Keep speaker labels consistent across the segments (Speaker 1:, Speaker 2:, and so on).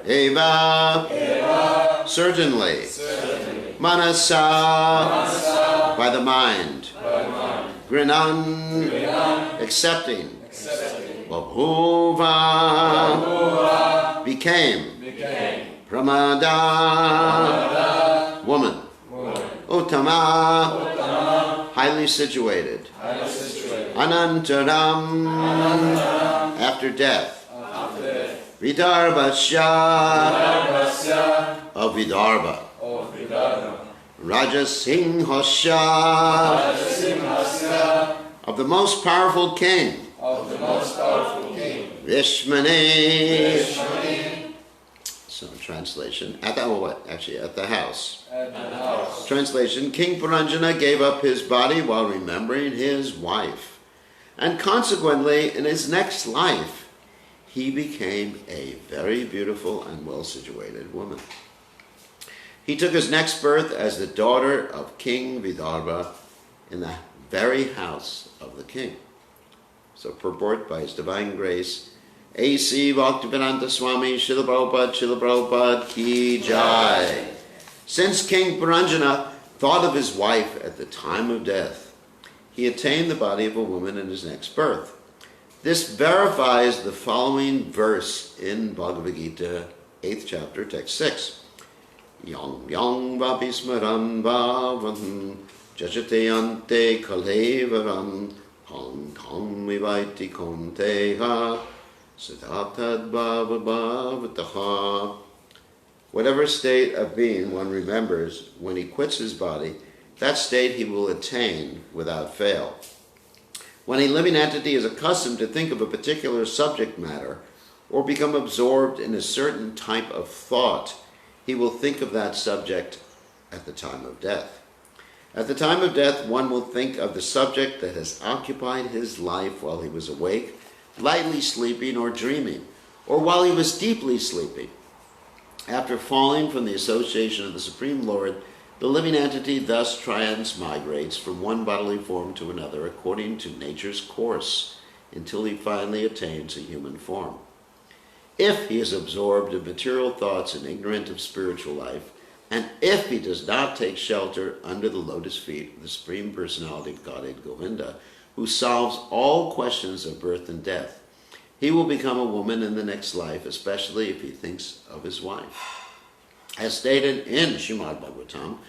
Speaker 1: Eva, certainly. Manasa, by the mind. Grinan, accepting. Babhuva, became. Pramada, woman. Uttama, highly situated. Anantaram, after death. Vidarbhasya, of Vidarbha. Rajasinghasya, of the most powerful king. Vishmani. So translation, at the house. Translation, King Puranjana gave up his body while remembering his wife. And consequently, in his next life, he became a very beautiful and well-situated woman. He took his next birth as the daughter of King Vidarbha in the very house of the king. So purport by His Divine Grace, A.C. Bhaktivedanta Swami Srila Prabhupada Ki Jai. Since King Puranjana thought of his wife at the time of death, he attained the body of a woman in his next birth. This verifies the following verse in Bhagavad Gita, 8th chapter, text 6. Yang yang vapi smaran bhavan jajate ante kalevaram hang hang vivaiti konteha siddhatad bhava bhavataha. Whatever state of being one remembers when he quits his body, that state he will attain without fail. When a living entity is accustomed to think of a particular subject matter or become absorbed in a certain type of thought, he will think of that subject at the time of death. At the time of death, one will think of the subject that has occupied his life while he was awake, lightly sleeping or dreaming, or while he was deeply sleeping. After falling from the association of the Supreme Lord, the living entity thus transmigrates from one bodily form to another according to nature's course until he finally attains a human form. If he is absorbed in material thoughts and ignorant of spiritual life, and if he does not take shelter under the lotus feet of the Supreme Personality of Godhead Govinda, who solves all questions of birth and death, he will become a woman in the next life, especially if he thinks of his wife. As stated in Srimad Bhagavatam,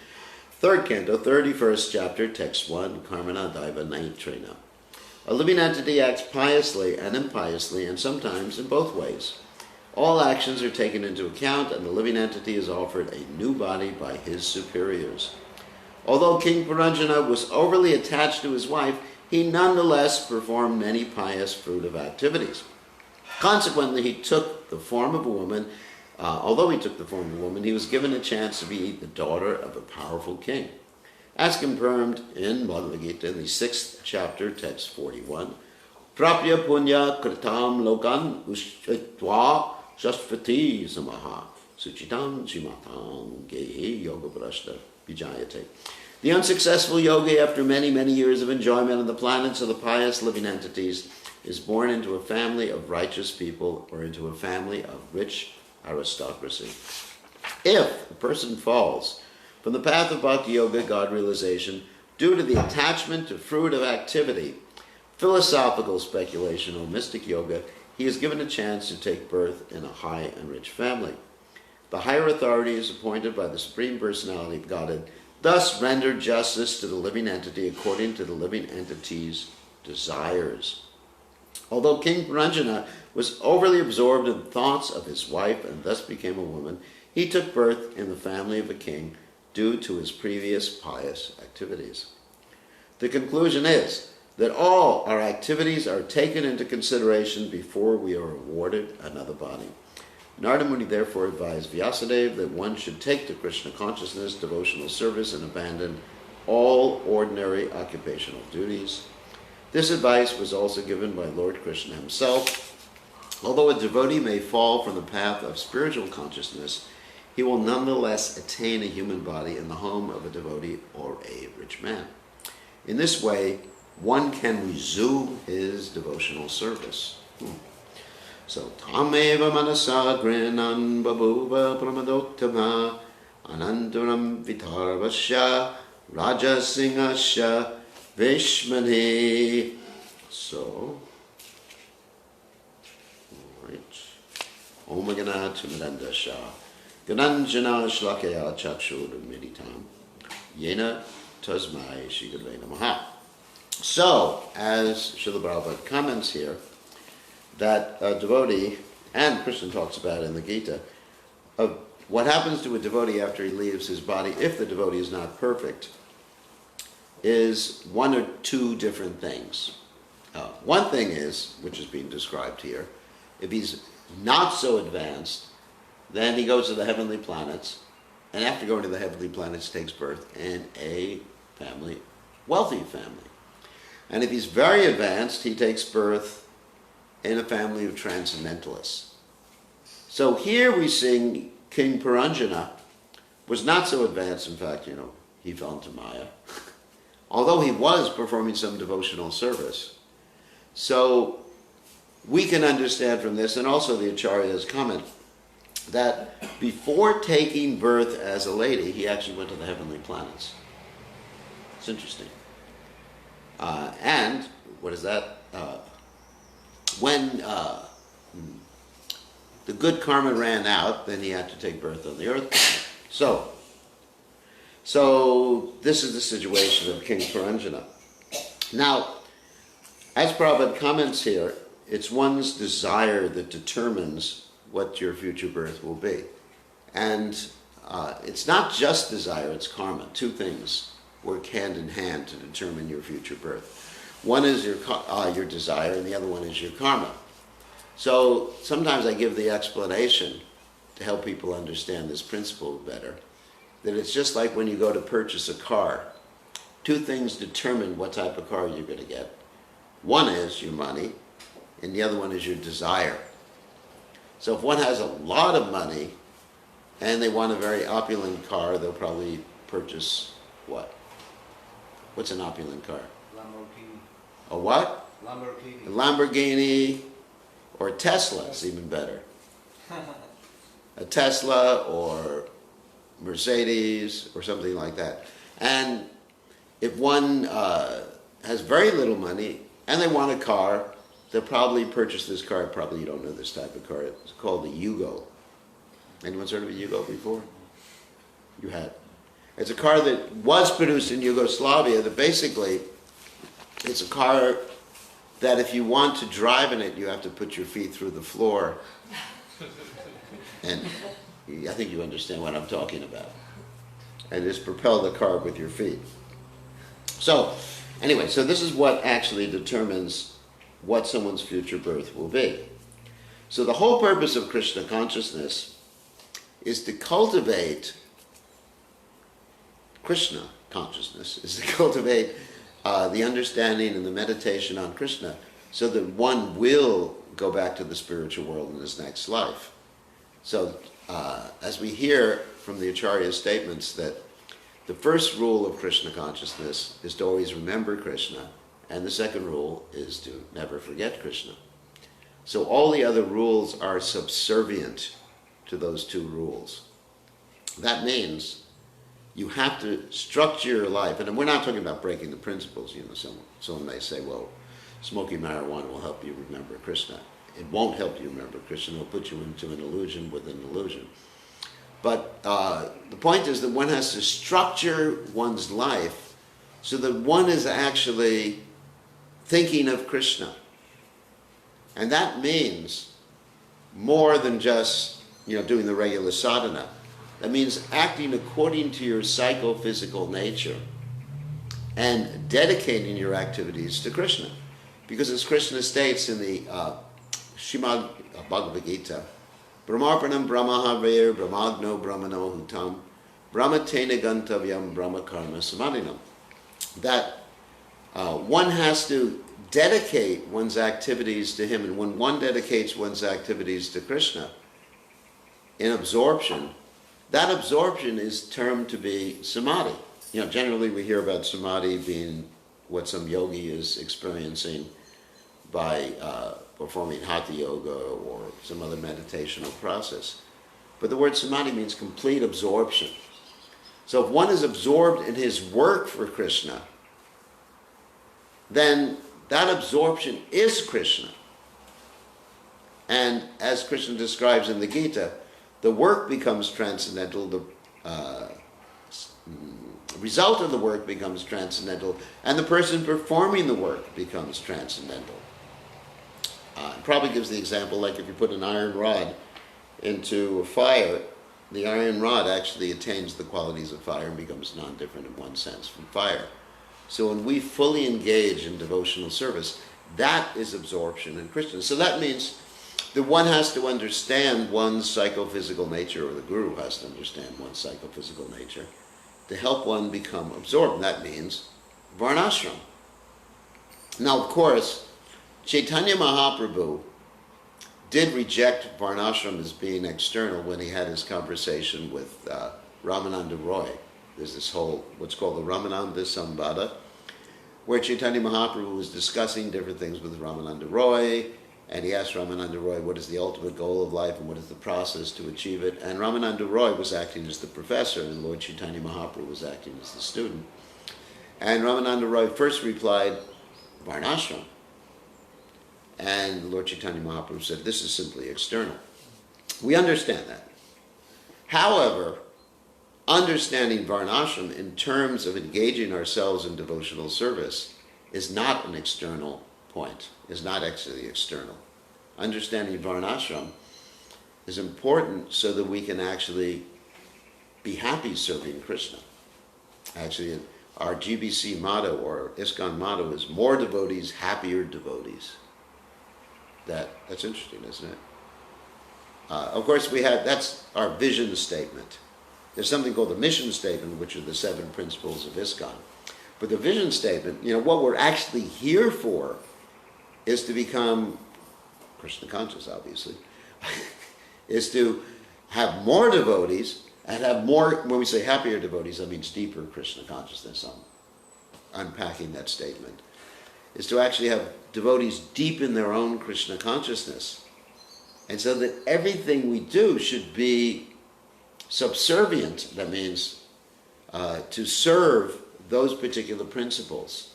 Speaker 1: 3rd Canto, 31st chapter, text 1, Karmana Daiva Naitrena. A living entity acts piously and impiously, and sometimes in both ways. All actions are taken into account, and the living entity is offered a new body by his superiors. Although King Puranjana was overly attached to his wife, he nonetheless performed many pious fruitive activities. Consequently, he took the form of a woman. Although he took the form of a woman, he was given a chance to be the daughter of a powerful king. As confirmed in Bhagavad Gita, in the 6th chapter, text 41, Prapya punya kritam lokan ushtva shastvati samaha suchitam chimatam gehe yoga prashta vijayate. The unsuccessful yogi, after many, many years of enjoyment on the planets of the pious living entities, is born into a family of righteous people or into a family of rich aristocracy. If a person falls from the path of Bhakti Yoga, God realization, due to the attachment to fruitive activity, philosophical speculation, or mystic yoga, he is given a chance to take birth in a high and rich family. The higher authority is appointed by the Supreme Personality of Godhead, thus render justice to the living entity according to the living entity's desires. Although King Puranjana was overly absorbed in thoughts of his wife and thus became a woman, he took birth in the family of a king due to his previous pious activities. The conclusion is that all our activities are taken into consideration before we are awarded another body. Narada Muni therefore advised Vyasadeva that one should take to Krishna consciousness, devotional service, and abandon all ordinary occupational duties. This advice was also given by Lord Krishna himself. Although a devotee may fall from the path of spiritual consciousness, he will nonetheless attain a human body in the home of a devotee or a rich man. In this way, one can resume his devotional service. So, tameva manasa grinan babuva pramadottama anantaram vitarvasya rajasingasya vishmani. So, alright. Om Gana Tumadandasha Gananjana Shlakaya Chakshur Meditam Yena Tasmai Shigave Namaha. So, as Srila Prabhupada comments here, that a devotee, and Krishna talks about it in the Gita, of what happens to a devotee after he leaves his body, if the devotee is not perfect, is one or two different things. One thing is, which is being described here, if he's not so advanced, then he goes to the heavenly planets, and after going to the heavenly planets takes birth in a family, wealthy family. And if he's very advanced, he takes birth in a family of transcendentalists. So here we see King Puranjana was not so advanced. In fact, he fell into Maya, although he was performing some devotional service. So we can understand from this, and also the Acharya's comment, that before taking birth as a lady, he actually went to the heavenly planets. It's interesting. And what is that? When the good karma ran out, then he had to take birth on the earth. So this is the situation of King Puranjana. Now, as Prabhupada comments here, it's one's desire that determines what your future birth will be. And it's not just desire, it's karma. Two things work hand in hand to determine your future birth. One is your desire, and the other one is your karma. So sometimes I give the explanation to help people understand this principle better, that it's just like when you go to purchase a car. Two things determine what type of car you're going to get. One is your money, and the other one is your desire. So if one has a lot of money and they want a very opulent car, they'll probably purchase what? What's an opulent car?
Speaker 2: Lamborghini.
Speaker 1: A what?
Speaker 2: Lamborghini.
Speaker 1: A Lamborghini, or a Tesla is even better. A Tesla or Mercedes or something like that. And if one has very little money and they want a car, they'll probably purchase this car. Probably you don't know this type of car. It's called a Yugo. Anyone heard of a Yugo before? You had. It's a car that was produced in Yugoslavia that basically, it's a car that if you want to drive in it, you have to put your feet through the floor. And I think you understand what I'm talking about. And just propel the car with your feet. So, anyway, so this is what actually determines what someone's future birth will be. So the whole purpose of Krishna consciousness is to cultivate Krishna consciousness, is to cultivate the understanding and the meditation on Krishna so that one will go back to the spiritual world in his next life. So as we hear from the Acharya's statements that the first rule of Krishna consciousness is to always remember Krishna, and the second rule is to never forget Krishna. So all the other rules are subservient to those two rules. That means you have to structure your life, and we're not talking about breaking the principles. Someone may say, well, smoking marijuana will help you remember Krishna. It won't help you remember Krishna. It'll put you into an illusion within an illusion. But the point is that one has to structure one's life so that one is actually thinking of Krishna. And that means more than just doing the regular sadhana. That means acting according to your psychophysical nature and dedicating your activities to Krishna. Because as Krishna states in the Srimad Bhagavad Gita, Brahmarpanam Brahmahaver Brahmagno Brahmano Hutam Brahmatena Gantavyam Brahma Karma Samadhinam. That one has to dedicate one's activities to him, and when one dedicates one's activities to Krishna in absorption, that absorption is termed to be samadhi. Generally we hear about samadhi being what some yogi is experiencing by performing hatha yoga or some other meditational process. But the word samadhi means complete absorption. So if one is absorbed in his work for Krishna, then that absorption is Krishna. And as Krishna describes in the Gita, the work becomes transcendental, the result of the work becomes transcendental, and the person performing the work becomes transcendental. It probably gives the example like if you put an iron rod into a fire, the iron rod actually attains the qualities of fire and becomes non-different in one sense from fire. So when we fully engage in devotional service, that is absorption in Krishna. So that means that one has to understand one's psychophysical nature, or the guru has to understand one's psychophysical nature, to help one become absorbed. And that means varnashram. Now, of course, Chaitanya Mahaprabhu did reject varnashram as being external when he had his conversation with Ramananda Roy. There's this whole, what's called the Ramananda Samvada, where Chaitanya Mahaprabhu was discussing different things with Ramananda Roy, and he asked Ramananda Roy what is the ultimate goal of life and what is the process to achieve it. And Ramananda Roy was acting as the professor, and Lord Chaitanya Mahaprabhu was acting as the student. And Ramananda Roy first replied, varnashram. And Lord Chaitanya Mahaprabhu said, this is simply external. We understand that. However, understanding varnashram in terms of engaging ourselves in devotional service is not an external point, is not actually external. Understanding varnashram is important so that we can actually be happy serving Krishna. Actually, our GBC motto, or ISKCON motto, is more devotees, happier devotees. That's interesting, isn't it? Of course, that's our vision statement. There's something called the mission statement, which are the 7 principles of ISKCON. But the vision statement, what we're actually here for is to become Krishna conscious, obviously, is to have more devotees and have more, when we say happier devotees, that means deeper Krishna consciousness. I'm unpacking that statement. Is to actually have devotees deep in their own Krishna consciousness. And so that everything we do should be subservient, that means to serve those particular principles.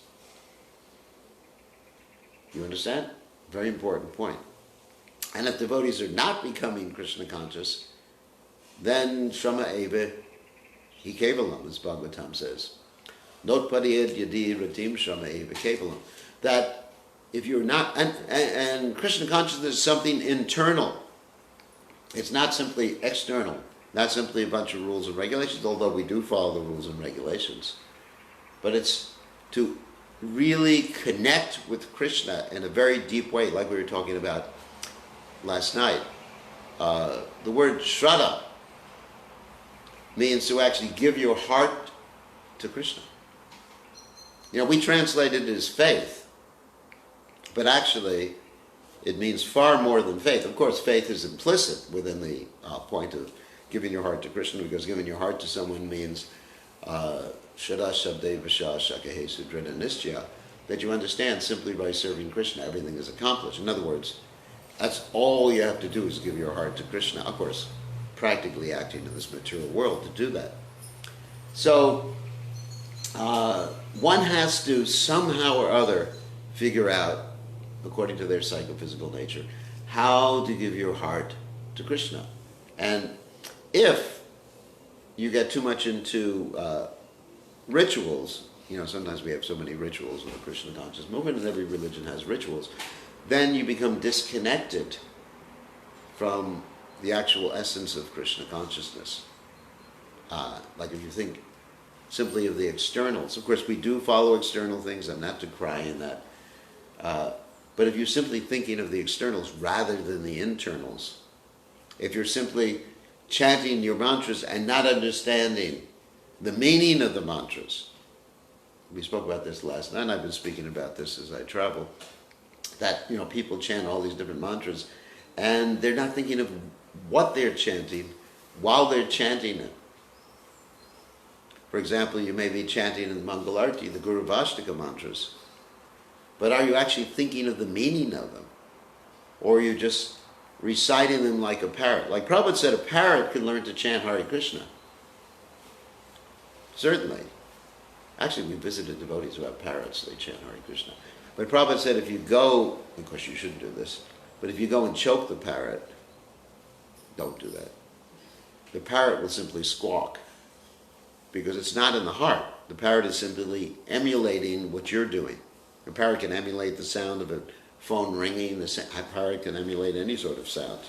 Speaker 1: You understand? Very important point. And if devotees are not becoming Krishna conscious, then Shrama Eva Hi Kevalam, as Bhagavatam says. Notpadiyad Yadi Ratim Shrama Eva Kevalam. That if you're not, and Krishna consciousness is something internal. It's not simply external, not simply a bunch of rules and regulations, although we do follow the rules and regulations. But it's to really connect with Krishna in a very deep way, like we were talking about last night. The word Shraddha means to actually give your heart to Krishna. We translate it as faith. But actually, it means far more than faith. Of course, faith is implicit within the point of giving your heart to Krishna, because giving your heart to someone means Shada Shabde Vasha Shakahe Sudrina Nischya, that you understand simply by serving Krishna, everything is accomplished. In other words, that's all you have to do is give your heart to Krishna. Of course, practically acting in this material world to do that. So, one has to somehow or other figure out, according to their psychophysical nature, how to give your heart to Krishna. And if you get too much into rituals, sometimes we have so many rituals in the Krishna conscious movement, and every religion has rituals, then you become disconnected from the actual essence of Krishna consciousness. Like if you think simply of the externals. Of course, we do follow external things. I'm not to cry in that. But if you're simply thinking of the externals rather than the internals, if you're simply chanting your mantras and not understanding the meaning of the mantras, we spoke about this last night, and I've been speaking about this as I travel, that people chant all these different mantras, and they're not thinking of what they're chanting while they're chanting it. For example, you may be chanting in the Mangalarti, the Guru Vashtaka mantras, but are you actually thinking of the meaning of them? or you're just reciting them like a parrot. Like Prabhupada said, a parrot can learn to chant Hare Krishna. Certainly. Actually, we visited devotees who have parrots, they chant Hare Krishna. But Prabhupada said if you go, of course you shouldn't do this, but if you go and choke the parrot, don't do that. The parrot will simply squawk, because it's not in the heart. The parrot is simply emulating what you're doing. The parrot can emulate the sound of a phone ringing. The parrot can emulate any sort of sound.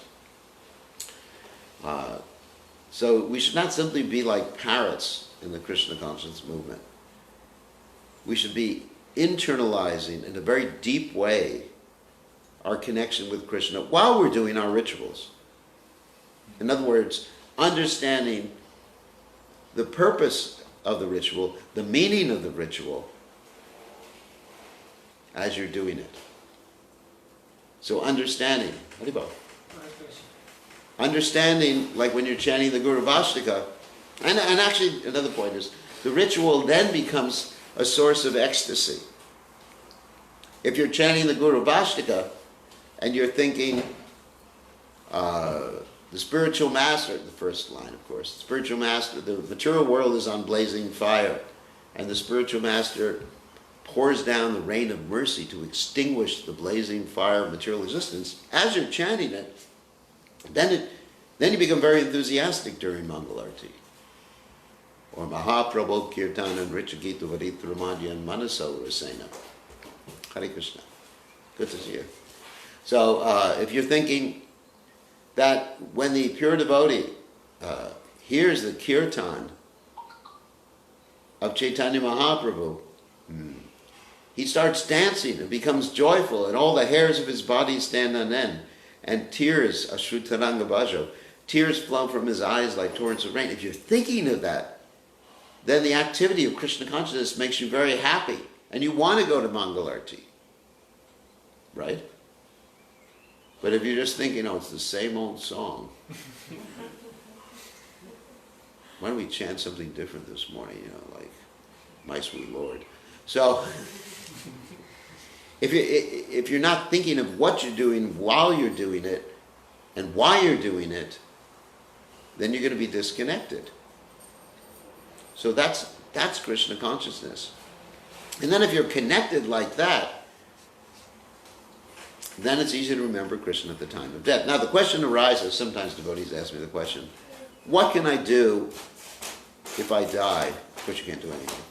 Speaker 1: So we should not simply be like parrots in the Krishna conscience movement. We should be internalizing in a very deep way our connection with Krishna while we're doing our rituals. In other words, understanding the purpose of the ritual, the meaning of the ritual, as you're doing it. So understanding, understanding, like when you're chanting the Guru Vastika, and actually another point is, the ritual then becomes a source of ecstasy. If you're chanting the Guru Vastika, and you're thinking, the spiritual master, the first line of course, the spiritual master, the material world is on blazing fire, and the spiritual master pours down the rain of mercy to extinguish the blazing fire of material existence. As you're chanting it, then you become very enthusiastic during Mangalarti. Or Mahaprabhu Kirtana Richagitu Varitramadyan Manaso Rasena. Hare Krishna. Good to see you. So if you're thinking that when the pure devotee hears the kirtan of Chaitanya Mahaprabhu, he starts dancing and becomes joyful, and all the hairs of his body stand on end, and tears, Ashrutaranga Bhajo, tears flow from his eyes like torrents of rain. If you're thinking of that, then the activity of Krishna consciousness makes you very happy, and you want to go to Mangalarti. Right? But if you're just thinking, oh, it's the same old song, why don't we chant something different this morning, like My Sweet Lord. So, if you're not thinking of what you're doing while you're doing it, and why you're doing it, then you're going to be disconnected. So that's Krishna consciousness. And then if you're connected like that, then it's easy to remember Krishna at the time of death. Now the question arises, sometimes devotees ask me the question, what can I do if I die? Of course you can't do anything.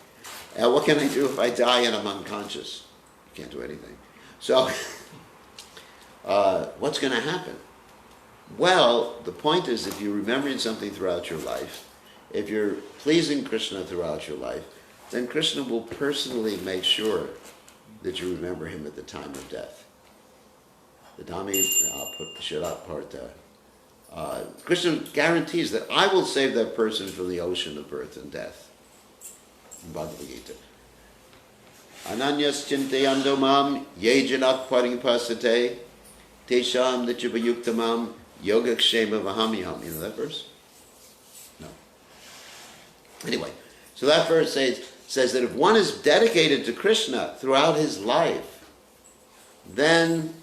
Speaker 1: What can I do if I die and I'm unconscious? You can't do anything. So, what's going to happen? Well, the point is, if you're remembering something throughout your life, if you're pleasing Krishna throughout your life, then Krishna will personally make sure that you remember him at the time of death. Krishna guarantees that I will save that person from the ocean of birth and death. In Bhagavad Gita. Ananyas chintayando mam yejanat paripasate tesham nityapayuktamam yogakshema vahamyam. You know that verse? No. Anyway, so that verse says that if one is dedicated to Krishna throughout his life, then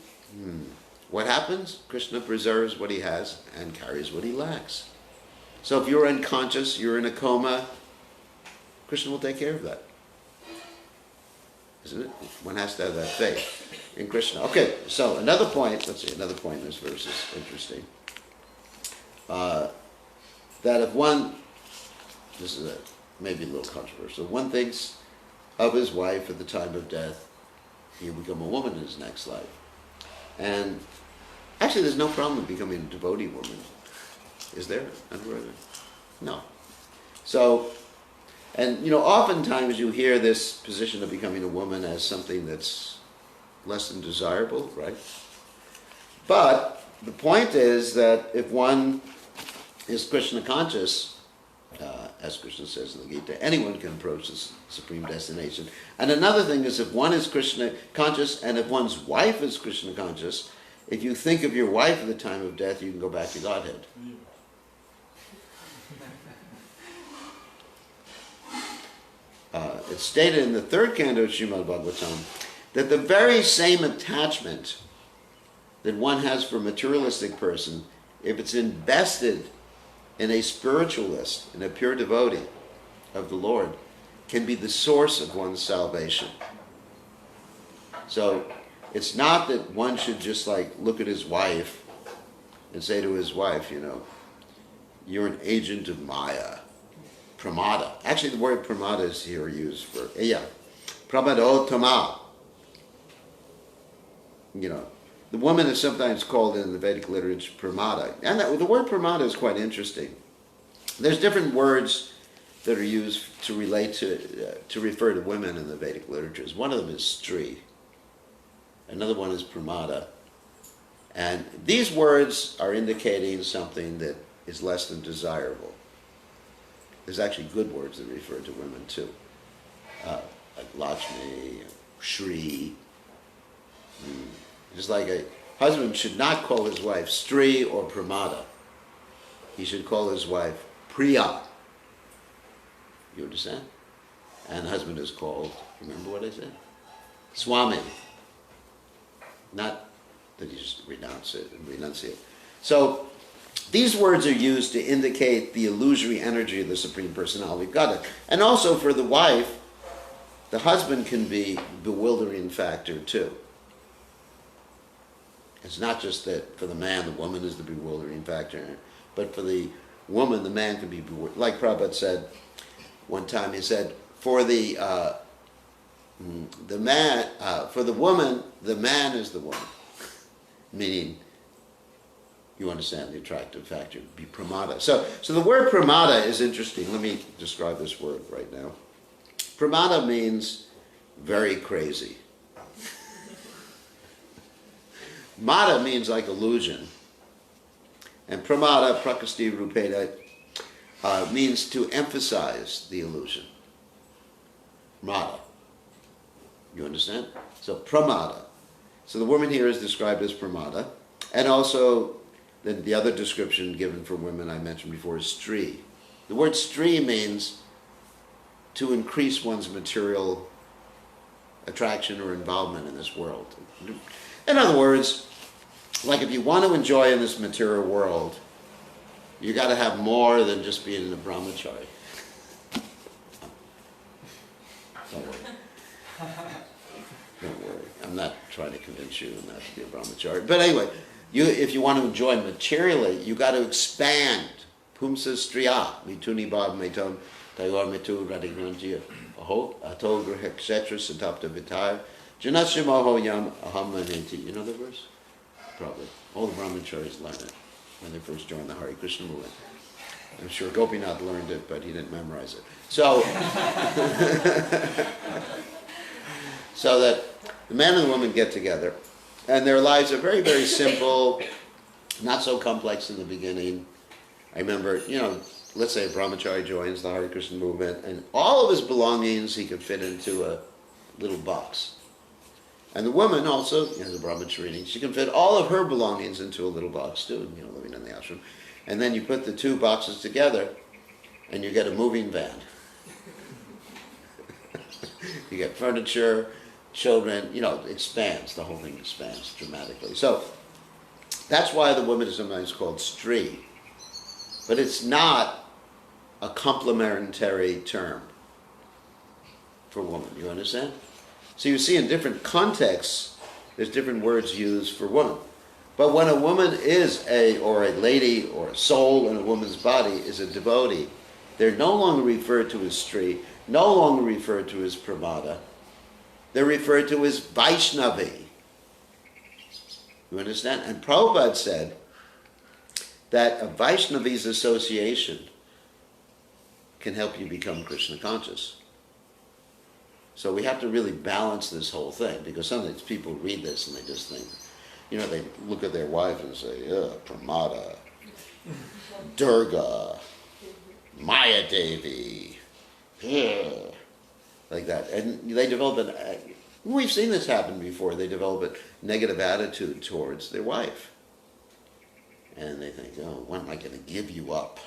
Speaker 1: what happens? Krishna preserves what he has and carries what he lacks. So if you're unconscious, you're in a coma, Krishna will take care of that. Isn't it? One has to have that faith in Krishna. Okay, so another point, let's see, another point in this verse is interesting. That if one, this is maybe a little controversial, one thinks of his wife at the time of death, he'll become a woman in his next life. And actually there's no problem with becoming a devotee woman. Is there? No. So, and oftentimes you hear this position of becoming a woman as something that's less than desirable, right? But the point is that if one is Krishna conscious, as Krishna says in the Gita, anyone can approach this supreme destination. And another thing is, if one is Krishna conscious and if one's wife is Krishna conscious, if you think of your wife at the time of death, you can go back to Godhead. It's stated in the third canto of Srimad Bhagavatam that the very same attachment that one has for a materialistic person, if it's invested in a spiritualist, in a pure devotee of the Lord, can be the source of one's salvation. So it's not that one should just like look at his wife and say to his wife, you're an agent of Maya, pramada. Actually, the word pramada is here used for, pramadotama. The woman is sometimes called in the Vedic literature pramada. And the word pramada is quite interesting. There's different words that are used to relate to refer to women in the Vedic literatures. One of them is stri. Another one is pramada. And these words are indicating something that is less than desirable. There's actually good words that refer to women too. Like Lakshmi, Shri. Just like a husband should not call his wife Stri or Pramada. He should call his wife Priya. You understand? And the husband is called, remember what I said? Swami. Not that you just renounce it and renunciate. So these words are used to indicate the illusory energy of the Supreme Personality of Godhead. And also for the wife, the husband can be bewildering factor too. It's not just that for the man, the woman is the bewildering factor, but for the woman, the man can be bewildering. Like Prabhupada said one time, he said, for the man, for the woman, the man is the woman. Meaning, you understand the attractive factor, be pramada. So the word pramada is interesting. Let me describe this word right now. Pramada means very crazy. Mada means like illusion. And pramada, prakasti rupeda, means to emphasize the illusion. Mada. You understand? So pramada. So the woman here is described as pramada. And also, the other description given for women I mentioned before is stri. The word stri means to increase one's material attraction or involvement in this world. In other words, like if you want to enjoy in this material world, you got to have more than just being in a brahmachari. Don't worry. Don't worry. I'm not trying to convince you not to be a brahmachari. But anyway, if you want to enjoy materially, you got to expand. Pumsa striya, mituni bhav meton, tayor mitu radhigrantiya, aho, ato grihek kshetra satapta vitaya, janasyamoho yam ahamanenti. You know the verse? Probably. All the brahmacharis learned it when they first joined the Hare Krishna movement. I'm sure Gopinath learned it, but he didn't memorize it. So, so that the man and the woman get together, and their lives are very, very simple, not so complex in the beginning. I remember, let's say a brahmachari joins the Hare Krishna movement, and all of his belongings he could fit into a little box. And the woman also, as a brahmacharini, she can fit all of her belongings into a little box too, living in the ashram. And then you put the two boxes together, and you get a moving van. You get furniture, children, it expands, the whole thing expands dramatically. So that's why the woman is sometimes called stri. But it's not a complementary term for woman, you understand? So you see in different contexts, there's different words used for woman. But when a woman is a lady or a soul in a woman's body is a devotee, they're no longer referred to as stri, no longer referred to as pramada. They're referred to as Vaishnavi. You understand? And Prabhupada said that a Vaishnavi's association can help you become Krishna conscious. So we have to really balance this whole thing, because sometimes people read this and they just think, they look at their wife and say, Pramada, Durga, Maya Devi, like that. And they develop we've seen this happen before, they develop a negative attitude towards their wife. And they think, when am I going to give you up?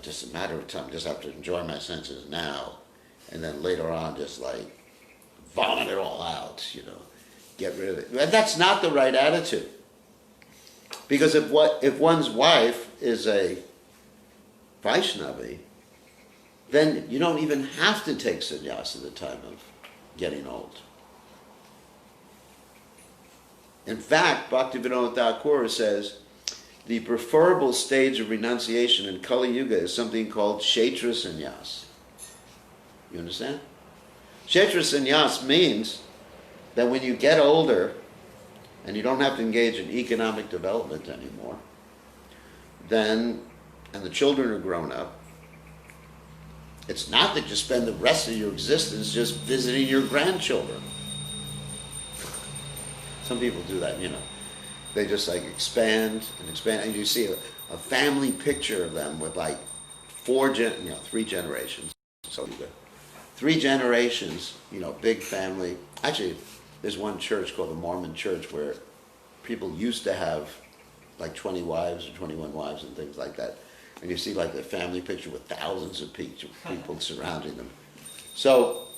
Speaker 1: Just a matter of time, just have to enjoy my senses now. And then later on, just like vomit it all out, get rid of it. And that's not the right attitude. Because if one's wife is a Vaishnavi, then you don't even have to take sannyas at the time of getting old. In fact, Bhaktivinoda Thakur says the preferable stage of renunciation in Kali Yuga is something called Kshetra sannyas. You understand? Kshetra sannyas means that when you get older and you don't have to engage in economic development anymore, then, and the children are grown up, it's not that you spend the rest of your existence just visiting your grandchildren. Some people do that, They just like expand, and you see a family picture of them with like 3 generations. So you got 3 generations, big family. Actually, there's one church called the Mormon Church where people used to have like 20 wives or 21 wives and things like that. And you see like the family picture with thousands of people surrounding them. So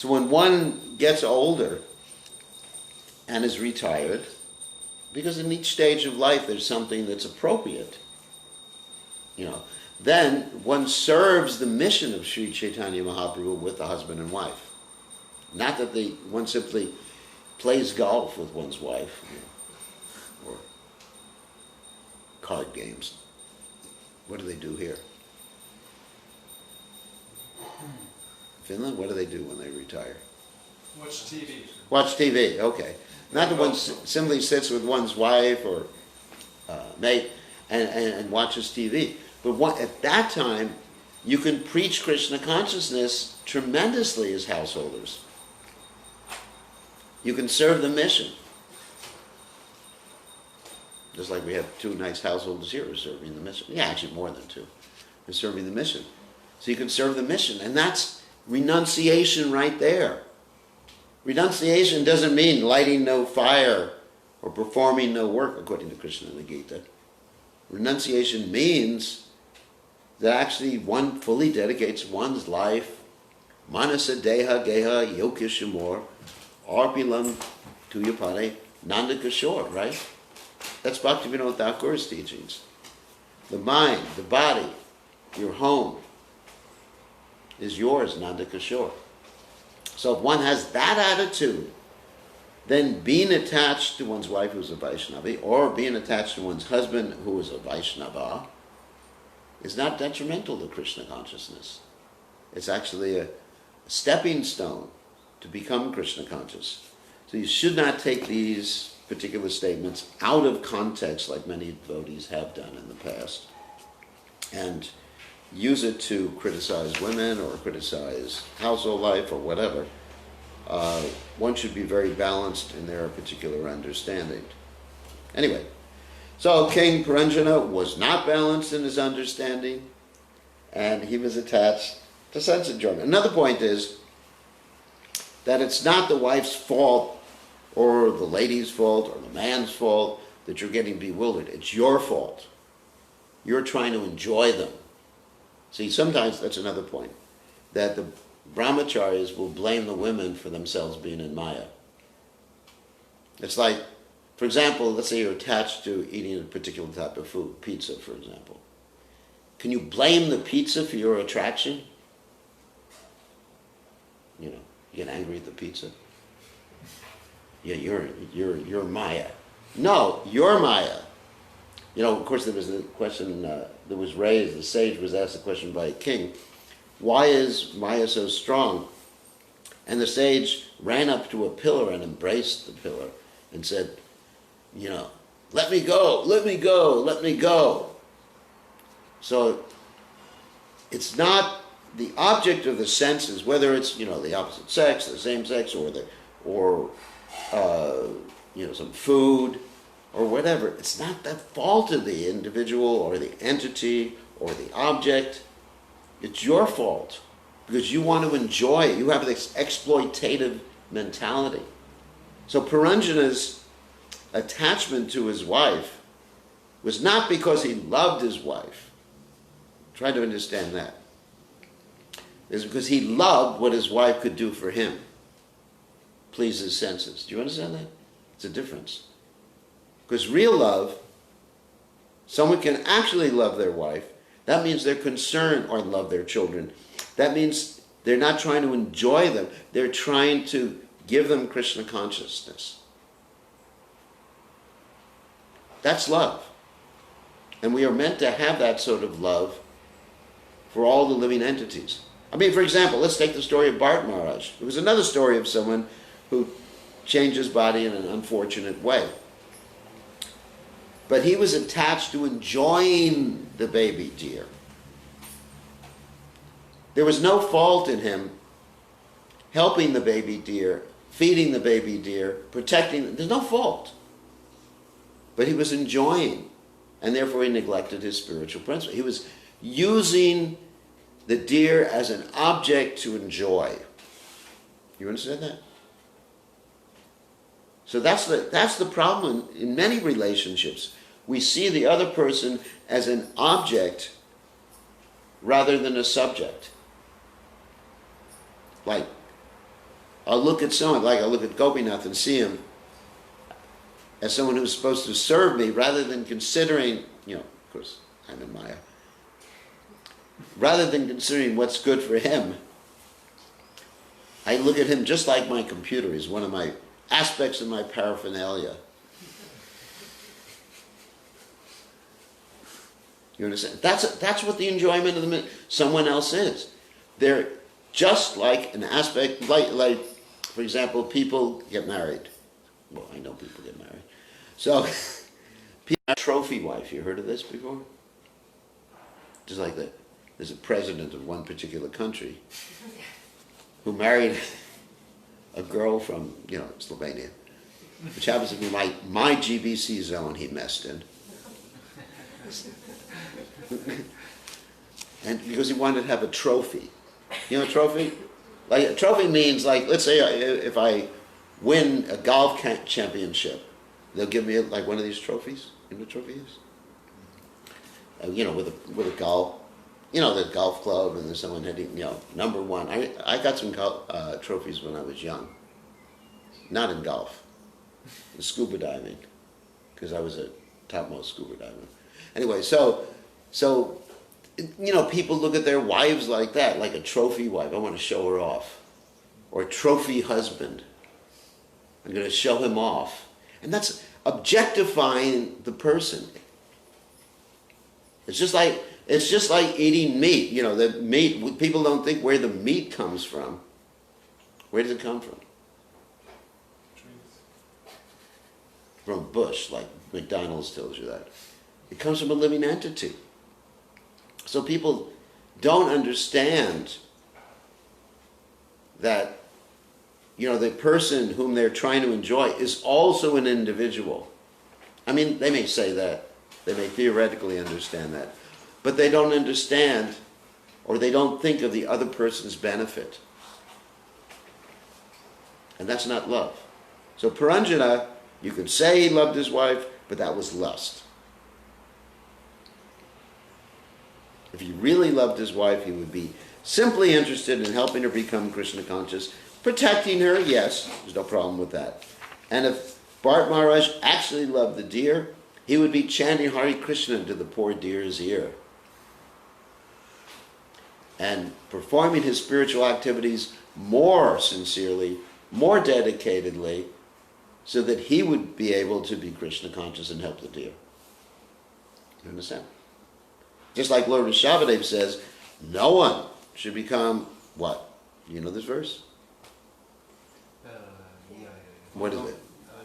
Speaker 1: when one gets older and is retired, because in each stage of life there's something that's appropriate, then one serves the mission of Sri Chaitanya Mahaprabhu with the husband and wife. Not that one simply plays golf with one's wife, or card games. What do they do here? Finland, what do they do when they retire?
Speaker 2: Watch TV.
Speaker 1: Watch TV, okay. Not that one simply sits with one's wife or mate and watches TV. But at that time, you can preach Krishna consciousness tremendously as householders. You can serve the mission. Just like we have 2 nice householders here who are serving the mission. Yeah, actually more than 2. They're serving the mission. So you can serve the mission. And that's renunciation right there. Renunciation doesn't mean lighting no fire or performing no work, according to Krishna in the Gita. Renunciation means that actually one fully dedicates one's life, manasa deha geha yokishamor, arpilam tuyapane nanda kishore, right? That's Bhaktivinoda Thakur's teachings. The mind, the body, your home is yours, Nanda Kishore. So if one has that attitude, then being attached to one's wife who's a Vaishnavi, or being attached to one's husband who is a Vaishnava, is not detrimental to Krishna consciousness. It's actually a stepping stone to become Krishna conscious. So you should not take these particular statements out of context like many devotees have done in the past and use it to criticize women or criticize household life or whatever. One should be very balanced in their particular understanding. Anyway, so King Puranjana was not balanced in his understanding, and he was attached to sense enjoyment. Another point is that it's not the wife's fault or the lady's fault or the man's fault that you're getting bewildered. It's your fault. You're trying to enjoy them. See, sometimes that's another point, that the brahmacharis will blame the women for themselves being in Maya. It's like, for example, let's say you're attached to eating a particular type of food, pizza, for example. Can you blame the pizza for your attraction? You get angry at the pizza. Yeah, you're Maya. No, you're Maya. Of course, there was a question that was raised. The sage was asked a question by a king. Why is Maya so strong? And the sage ran up to a pillar and embraced the pillar and said, let me go, let me go, let me go. So it's not the object of the senses, whether it's the opposite sex, the same sex, or some food or whatever. It's not the fault of the individual or the entity or the object. It's your fault because you want to enjoy it. You have this exploitative mentality. So Puranjana's attachment to his wife was not because he loved his wife. Try to understand that. It's because he loved what his wife could do for him. Please his senses. Do you understand that? It's a difference. Because real love, someone can actually love their wife. That means they're concerned, or love their children. That means they're not trying to enjoy them. They're trying to give them Krishna consciousness. That's love. And we are meant to have that sort of love for all the living entities. I mean, for example, let's take the story of Bharat Maharaj. It was another story of someone who changed his body in an unfortunate way. But he was attached to enjoying the baby deer. There was no fault in him helping the baby deer, feeding the baby deer, protecting. There's no fault. But he was enjoying, and therefore he neglected his spiritual principle. He was using the deer as an object to enjoy. You understand that? So that's the problem in many relationships. We see the other person as an object rather than a subject. Like, I'll look at someone, like I'll look at Gopinath and see him as someone who's supposed to serve me rather than considering, of course, I'm in Maya, rather than considering what's good for him. I look at him just like my computer is one of my aspects of my paraphernalia. You understand? That's what the enjoyment of someone else is. They're just like an aspect, like for example, people get married. Well, I know people get married. So, people have a trophy wife. You heard of this before? Just like that. There's a president of one particular country who married a girl from, Slovenia, which happens to be my GBC zone he messed in. And because he wanted to have a trophy. You know a trophy? Like a trophy means, like, let's say if I win a golf championship, they'll give me like one of these trophies. You know what a trophy is? With a golf, the golf club, and there's someone hitting, number one. I got some trophies when I was young. Not in golf. In scuba diving, because I was a topmost scuba diver. Anyway, so people look at their wives like that, like a trophy wife. I want to show her off. Or a trophy husband. I'm going to show him off. And that's objectifying the person. It's just like eating meat. The meat, people don't think where the meat comes from. Where does it come from? From a bush, like McDonald's tells you that. It comes from a living entity. So people don't understand that, the person whom they're trying to enjoy is also an individual. I mean, they may say that. They may theoretically understand that. But they don't understand, or they don't think of the other person's benefit. And that's not love. So Puranjana, you can say he loved his wife, but that was lust. If he really loved his wife, he would be simply interested in helping her become Krishna conscious, protecting her, yes, there's no problem with that. And if Bharat Maharaj actually loved the deer, he would be chanting Hare Krishna into the poor deer's ear. And performing his spiritual activities more sincerely, more dedicatedly, so that he would be able to be Krishna conscious and help the deer. You understand? Just like Lord Rishabhadev says, no one should become what? You know this verse?
Speaker 3: Yeah.
Speaker 1: What is it?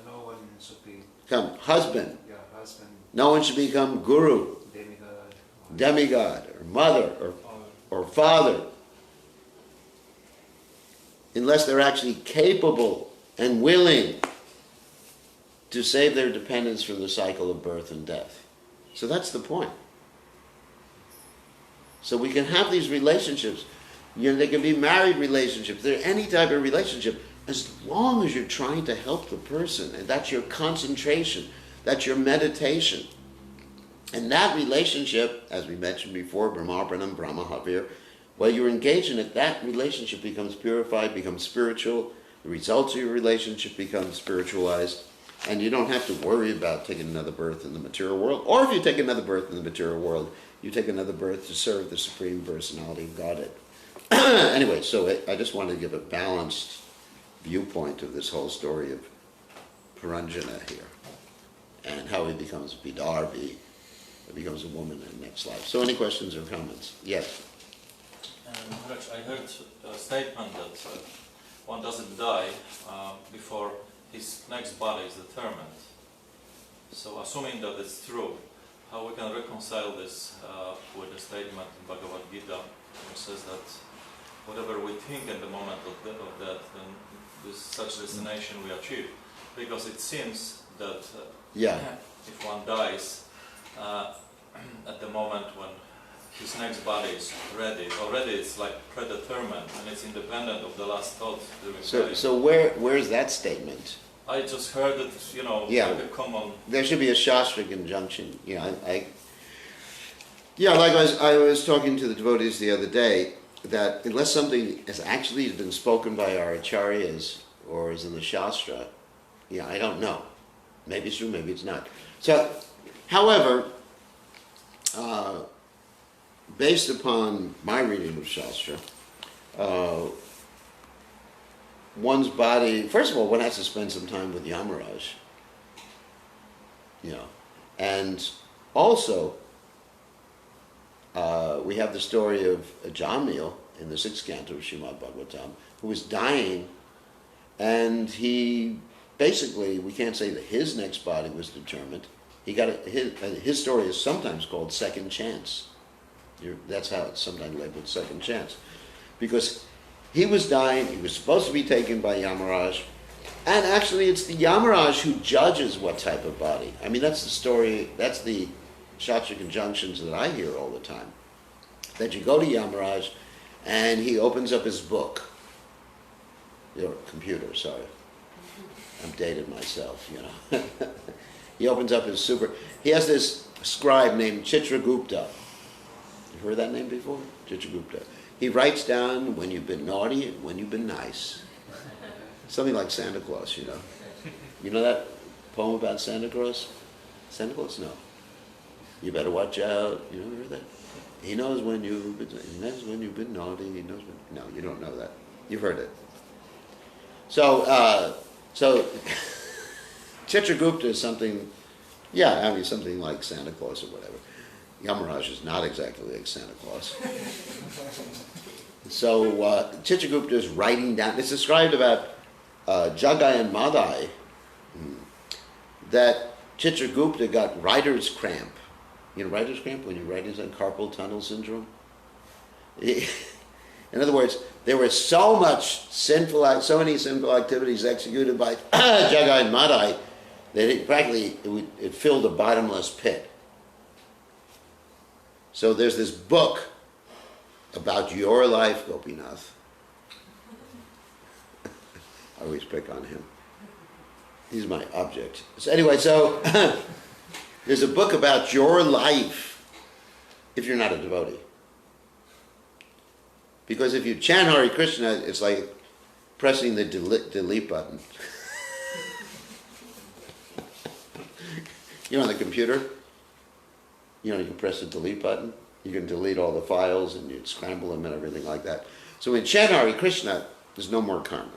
Speaker 3: No one should
Speaker 1: Become husband.
Speaker 3: Yeah, husband.
Speaker 1: No one should become guru,
Speaker 3: Demigod.
Speaker 1: or mother, or father, unless they're actually capable and willing to save their dependents from the cycle of birth and death. So that's the point. So we can have these relationships. They can be married relationships. They're any type of relationship, as long as you're trying to help the person, and that's your concentration, that's your meditation. And that relationship, as we mentioned before, Brahmarpanam, Brahmahavir, while you're engaged in it, that relationship becomes purified, becomes spiritual. The results of your relationship become spiritualized. And you don't have to worry about taking another birth in the material world. Or if you take another birth in the material world, you take another birth to serve the Supreme Personality of Godhead. Anyway, so I just wanted to give a balanced viewpoint of this whole story of Puranjana here. And how he becomes Vidarbhi, becomes a woman in the next life. So any questions or comments? Yes?
Speaker 4: Maharaj, I heard a statement that one doesn't die before his next body is determined. So assuming that it's true, how we can reconcile this with the statement in Bhagavad Gita, which says that whatever we think at the moment of death, then this such destination we achieve. Because it seems that if one dies at the moment when his next body is ready, already it's like predetermined and it's independent of the last thought during the
Speaker 1: So where's that statement?
Speaker 4: I just heard it, like a common...
Speaker 1: There should be a Shastra conjunction. Like I was talking to the devotees the other day, that unless something has actually been spoken by our acharyas or is in the Shastra, I don't know. Maybe it's true, maybe it's not. So, however, based upon my reading of Shastra, one's body, first of all, one has to spend some time with Yamaraj. And also, we have the story of Jamil in the 6th canto of Srimad Bhagavatam, who was dying, and he basically, we can't say that his next body was determined. He got his story is sometimes called second chance. That's how it's sometimes labeled, second chance, because he was dying. He was supposed to be taken by Yamaraj, and actually, it's the Yamaraj who judges what type of body. I mean, that's the story. That's the Shastra conjunctions that I hear all the time. That you go to Yamaraj, and he opens up his book. Your computer, sorry. I'm dated myself, He opens up his he has this scribe named Chitragupta. You've heard that name before? Chitragupta. He writes down when you've been naughty and when you've been nice. Something like Santa Claus, You know that poem about Santa Claus? Santa Claus? No. You better watch out. You never heard that? He knows when you've been naughty. He knows when... No, you don't know that. You've heard it. So Chitragupta is something, something like Santa Claus or whatever. Yamaraj is not exactly like Santa Claus. So Chitragupta is writing down, it's described about Jagai and Madai, that Chitragupta got writer's cramp. Writer's cramp when you're writing on carpal tunnel syndrome? In other words, there were so many sinful activities executed by Jagai and Madai that it filled a bottomless pit. So there's this book about your life, Gopinath. I always pick on him. He's my object. So anyway, there's a book about your life if you're not a devotee. Because if you chant Hare Krishna, it's like pressing the delete button. On the computer, you can press the delete button. You can delete all the files and you scramble them and everything like that. So when you chant Hare Krishna, there's no more karma.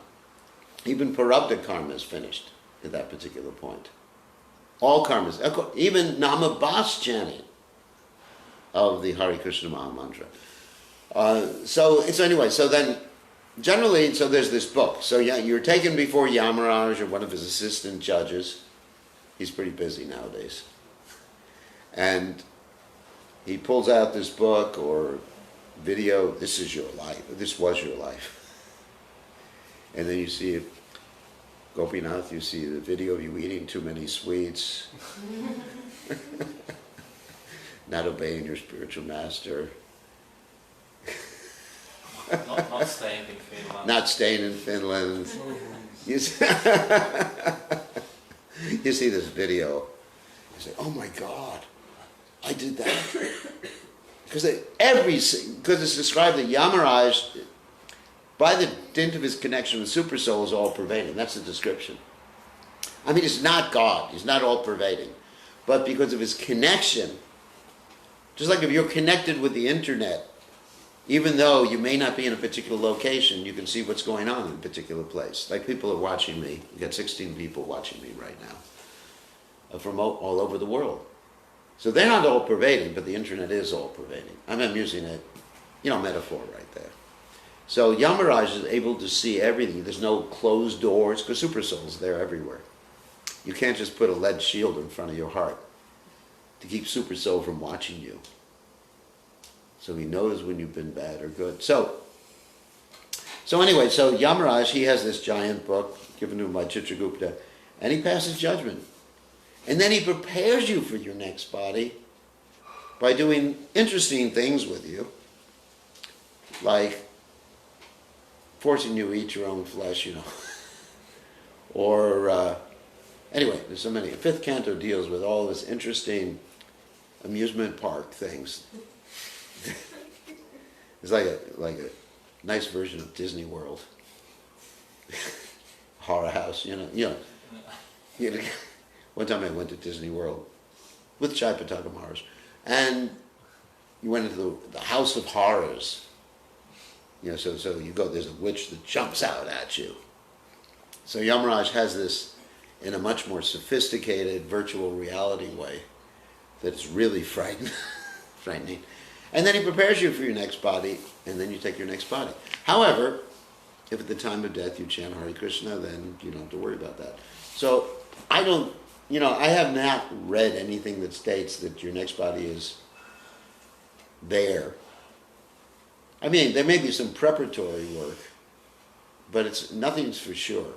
Speaker 1: Even Parabdha karma is finished at that particular point. All karmas, even Nama Bas chanting of the Hare Krishna Maha Mantra. So then generally, there's this book. So you're taken before Yamaraj or one of his assistant judges. He's pretty busy nowadays. And he pulls out this book or video, this is your life, this was your life. And then you see Gopinath, you see the video of you eating too many sweets, not obeying your spiritual master.
Speaker 4: Not staying in Finland.
Speaker 1: Not staying in Finland. You see this video, you say, oh my God, I did that. Because it's described that Yamaraj, by the dint of his connection with Super Soul, is all pervading. That's the description. I mean, he's not God. He's not all-pervading. But because of his connection, just like if you're connected with the internet, even though you may not be in a particular location, you can see what's going on in a particular place. Like people are watching me. You got 16 people watching me right now from all over the world. So they're not all-pervading, but the internet is all-pervading. I'm using a, metaphor right there. So Yamaraj is able to see everything. There's no closed doors, because Super Soul's there everywhere. You can't just put a lead shield in front of your heart to keep Super Soul from watching you. So he knows when you've been bad or good. So anyway, so Yamaraj, he has this giant book given to him by Chitragupta, and he passes judgment. And then he prepares you for your next body by doing interesting things with you, like forcing you to eat your own flesh, Or, anyway, there's so many. Fifth canto deals with all this interesting amusement park things. It's like a nice version of Disney World. Horror house, One time I went to Disney World with Chaipataka Maharaj, and you went into the House of Horrors. So you go, there's a witch that jumps out at you. So Yamaraj has this in a much more sophisticated virtual reality way that's really frightening. And then he prepares you for your next body, and then you take your next body. However, if at the time of death you chant Hare Krishna, then you don't have to worry about that. So I have not read anything that states that your next body is there. I mean, there may be some preparatory work, but nothing's for sure.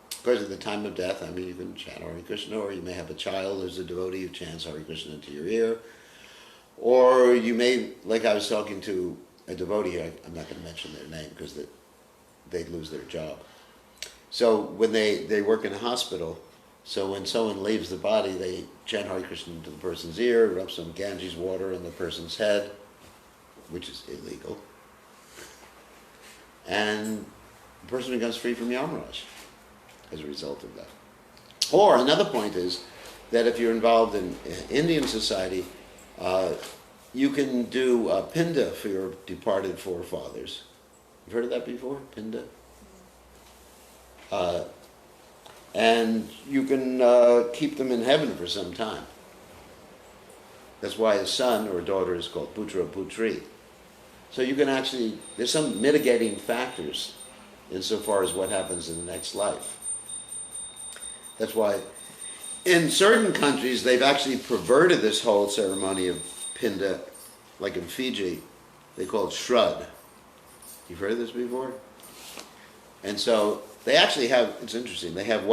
Speaker 1: Because at the time of death, you can chant Hare Krishna, or you may have a child who's a devotee who chants Hare Krishna into your ear. Or you may, like I was talking to a devotee, I'm not going to mention their name because they'd lose their job. So when they work in a hospital, so when someone leaves the body, they chant Hare Krishna into the person's ear, rub some Ganges water on the person's head, which is illegal. And the person becomes free from Yamaraj as a result of that. Or another point is that if you're involved in Indian society, you can do pinda for your departed forefathers. You've heard of that before? Pinda? And you can keep them in heaven for some time. That's why a son or a daughter is called putra putri. So you can there's some mitigating factors insofar as what happens in the next life. That's why in certain countries they've actually perverted this whole ceremony of pinda, like in Fiji, they call it shrud. You've heard of this before? And so they actually have, it's interesting, they have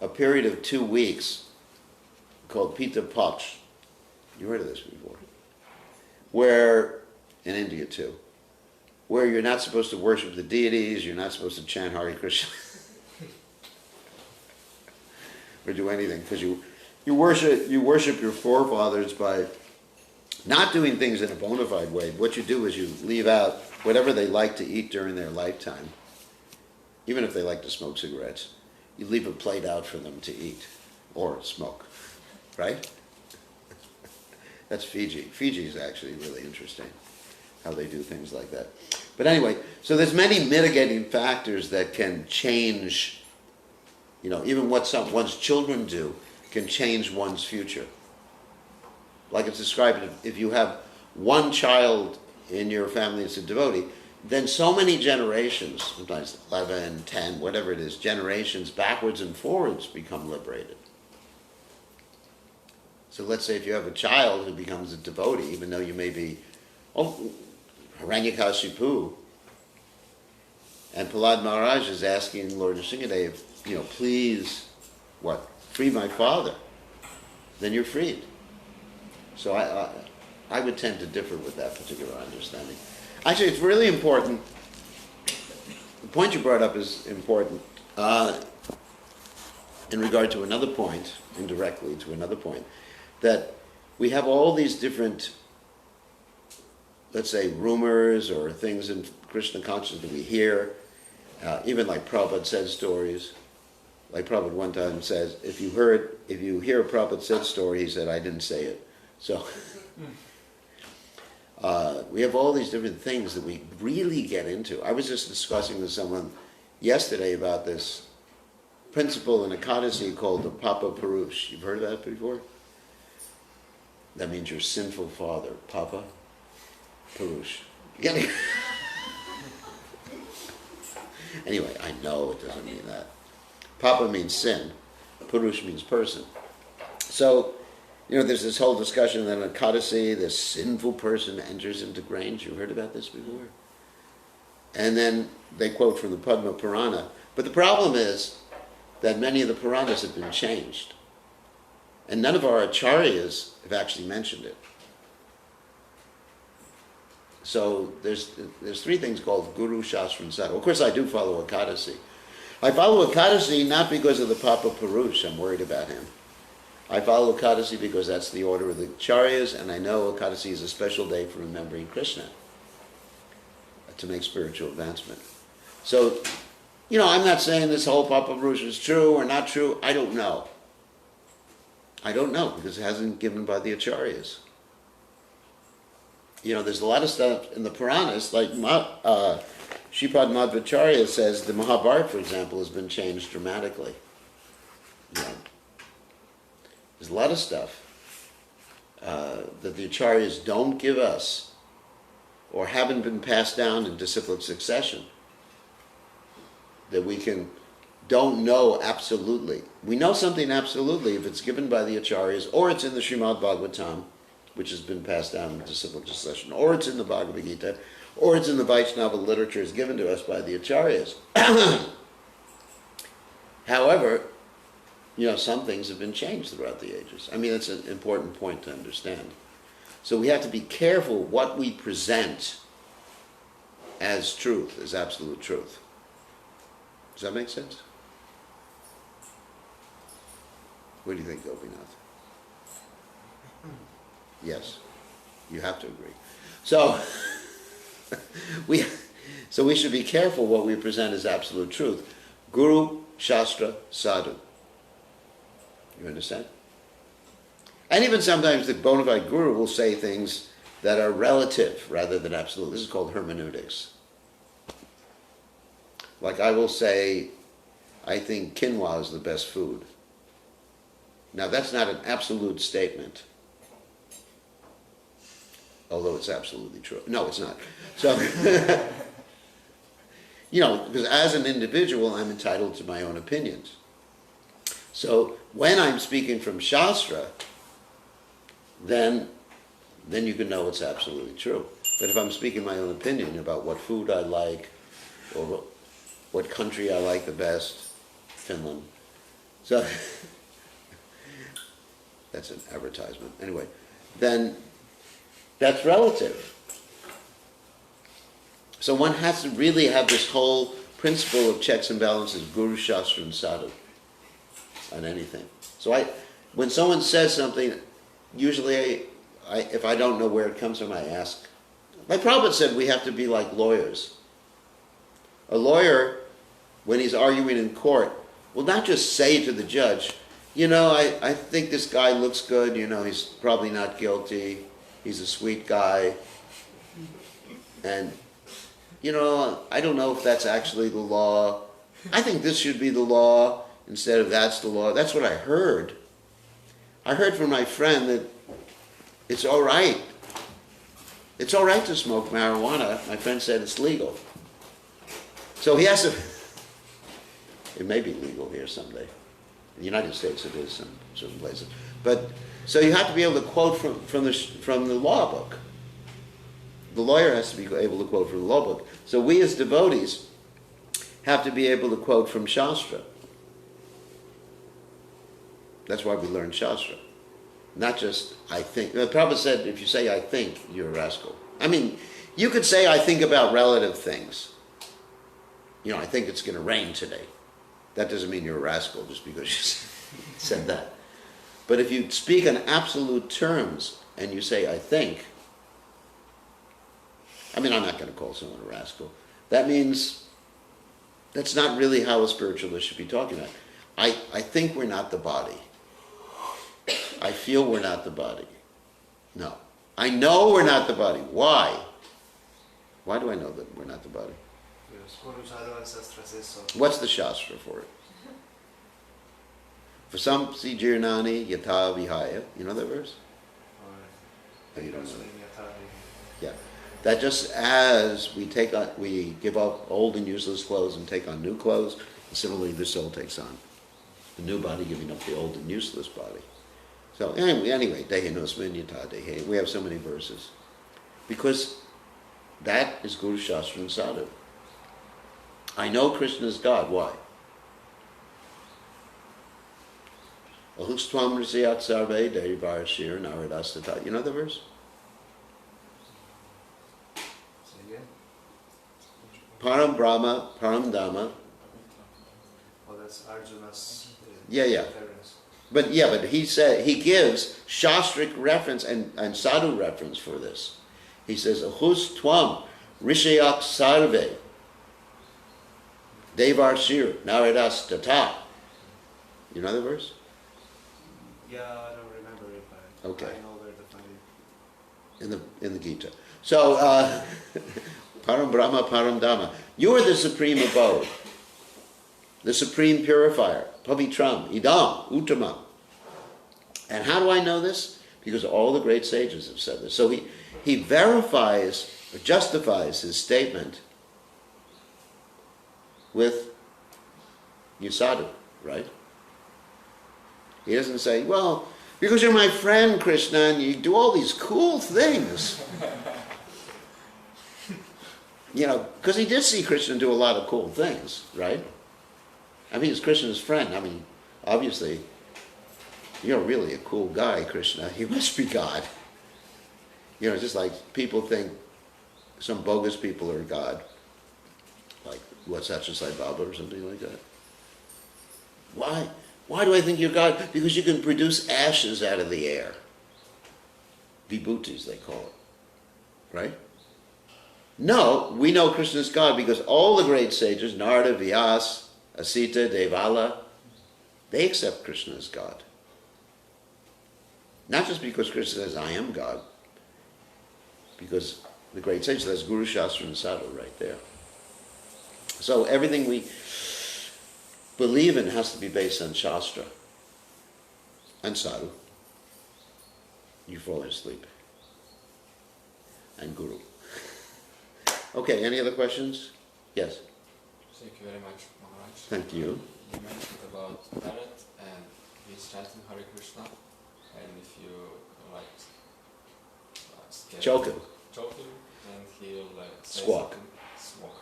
Speaker 1: a period of 2 weeks called Pita Paksh. You heard of this before? Where, in India too, where you're not supposed to worship the deities, you're not supposed to chant Hare Krishna or do anything, because you worship your forefathers by not doing things in a bona fide way. What you do is you leave out whatever they like to eat during their lifetime. Even if they like to smoke cigarettes, you leave a plate out for them to eat or smoke, right? That's Fiji. Fiji is actually really interesting how they do things like that. But anyway, so there's many mitigating factors that can change, even what one's children do can change one's future. Like it's described, if you have one child in your family that's a devotee, then so many generations, sometimes 11, 10, whatever it is, generations backwards and forwards become liberated. So let's say if you have a child who becomes a devotee, even though you may be, Hiranyakashipu, and Prahlad Maharaj is asking Lord Nrsingadev, please, free my father, then you're freed. So I would tend to differ with that particular understanding. Actually, it's really important. The point you brought up is important in regard to another point, indirectly to another point, that we have all these different, let's say, rumors or things in Krishna consciousness that we hear, even like Prabhupada says stories. Like Prabhupada one time says, if you hear a Prabhupada said story, he said, I didn't say it. So we have all these different things that we really get into. I was just discussing with someone yesterday about this principle in Ekadasi called the Papa Purush. You've heard of that before? That means your sinful father. Papa Purush. Anyway, I know it doesn't mean that. Papa means sin. Purush means person. So, there's this whole discussion that in Ekadasi, this sinful person enters into grains. You heard about this before? And then they quote from the Padma Purana. But the problem is that many of the Puranas have been changed. And none of our acharyas have actually mentioned it. So there's three things called Guru, Shastra, and Sadhu. Of course, I do follow Ekadasi. I follow Ekadasi not because of the Papa Purush. I'm worried about him. I follow Ekadasi because that's the order of the acharyas, and I know Ekadasi is a special day for remembering Krishna to make spiritual advancement. So, I'm not saying this whole Papa Purush is true or not true. I don't know. I don't know because it hasn't been given by the acharyas. There's a lot of stuff in the Puranas, like Shripad Madhvacharya says the Mahabharata, for example, has been changed dramatically. There's a lot of stuff that the acharyas don't give us or haven't been passed down in disciplic succession that we don't know absolutely. We know something absolutely if it's given by the acharyas, or it's in the Srimad Bhagavatam, which has been passed down in disciplic succession, or it's in the Bhagavad Gita, or it's in the Vaishnava literature is given to us by the acharyas. However, some things have been changed throughout the ages. I mean, it's an important point to understand. So we have to be careful what we present as truth, as absolute truth. Does that make sense? What do you think, Gopinath? Yes, you have to agree. So we should be careful what we present as absolute truth. Guru, Shastra, Sadhu. You understand? And even sometimes the bona fide guru will say things that are relative rather than absolute. This is called hermeneutics. Like I will say, I think quinoa is the best food. Now that's not an absolute statement. Although it's absolutely true. No, it's not. So, because as an individual, I'm entitled to my own opinions. So when I'm speaking from Shastra, then you can know it's absolutely true. But if I'm speaking my own opinion about what food I like, or what country I like the best, Finland. So that's an advertisement. Anyway, then that's relative. So one has to really have this whole principle of checks and balances, Guru, Shastra, and Sadhu, on anything. So when someone says something, usually if I don't know where it comes from, I ask. My Prabhupada said we have to be like lawyers. A lawyer, when he's arguing in court, will not just say to the judge, I think this guy looks good, he's probably not guilty, he's a sweet guy, and, I don't know if that's actually the law. I think this should be the law instead of that's the law. That's what I heard. I heard from my friend that it's all right. It's all right to smoke marijuana. My friend said it's legal. So he has to... It may be legal here someday. In the United States it is in certain places. But so you have to be able to quote from the law book. The lawyer has to be able to quote from the law book. So we as devotees have to be able to quote from Shastra. That's why we learn Shastra. Not just, I think. The Prabhupada said, if you say, I think, you're a rascal. I mean, you could say, I think about relative things. I think it's going to rain today. That doesn't mean you're a rascal just because you said that. But if you speak in absolute terms and you say, I think, I'm not going to call someone a rascal. That means that's not really how a spiritualist should be talking about. I think we're not the body. I feel we're not the body. No. I know we're not the body. Why? Why do I know that we're not the body?
Speaker 3: Because Guru Sadhu and Shastra says so.
Speaker 1: What's the Shastra for it? Vasamsi jirnani yatha vihaya. You know that verse?
Speaker 3: Or
Speaker 1: Oh, you don't know that.
Speaker 3: Yatha.
Speaker 1: Yeah. That just as we give up old and useless clothes and take on new clothes, similarly the soul takes on the new body, giving up the old and useless body. So anyway, dehe nosmin yatha dehe. We have so many verses. Because that is Guru, Shastra, and Sadhu. I know Krishna is God. Why? Ahustvam risiyat sarve derivarashir naradastata. You know the verse?
Speaker 3: Say again.
Speaker 1: Param Brahma, Param Dhamma.
Speaker 3: Oh, that's Arjuna's
Speaker 1: Yeah.
Speaker 3: reference.
Speaker 1: But he gives Shastric reference and Sadhu reference for this. He says, Ahus Tvam Rishayak Sarve Devarshir Naradas Tata. You know the verse?
Speaker 3: Yeah, I don't remember it, but
Speaker 1: Okay.
Speaker 3: I know where to find it.
Speaker 1: In the Gita. So Param Brahma, Param Dhamma. You are the supreme abode, the supreme purifier, Pavitram, Idam, Uttamam. And how do I know this? Because all the great sages have said this. So he verifies or justifies his statement with Sadhu, right? He doesn't say, well, because you're my friend, Krishna, and you do all these cool things. Because he did see Krishna do a lot of cool things, right? I mean, he's Krishna's friend. I mean, obviously, you're really a cool guy, Krishna. You must be God. Just like people think some bogus people are God. Like, what's that, just like Baba or something like that? Why? Why do I think you're God? Because you can produce ashes out of the air. Vibhutis, they call it. Right? No, we know Krishna is God because all the great sages, Narada, Vyas, Asita, Devala, they accept Krishna as God. Not just because Krishna says, I am God, because the great sages, that's Guru, Shastra, and Sadhu right there. So everything we believe in has to be based on Shastra and Sadhu. You fall asleep. And Guru. Okay, any other questions? Yes.
Speaker 5: Thank you very much, Maharaj.
Speaker 1: Thank you.
Speaker 5: You mentioned about parrot and he's chanting Hare Krishna, and if you
Speaker 1: Choke him.
Speaker 5: then he'll say
Speaker 1: Squawk.
Speaker 5: something. Squawk.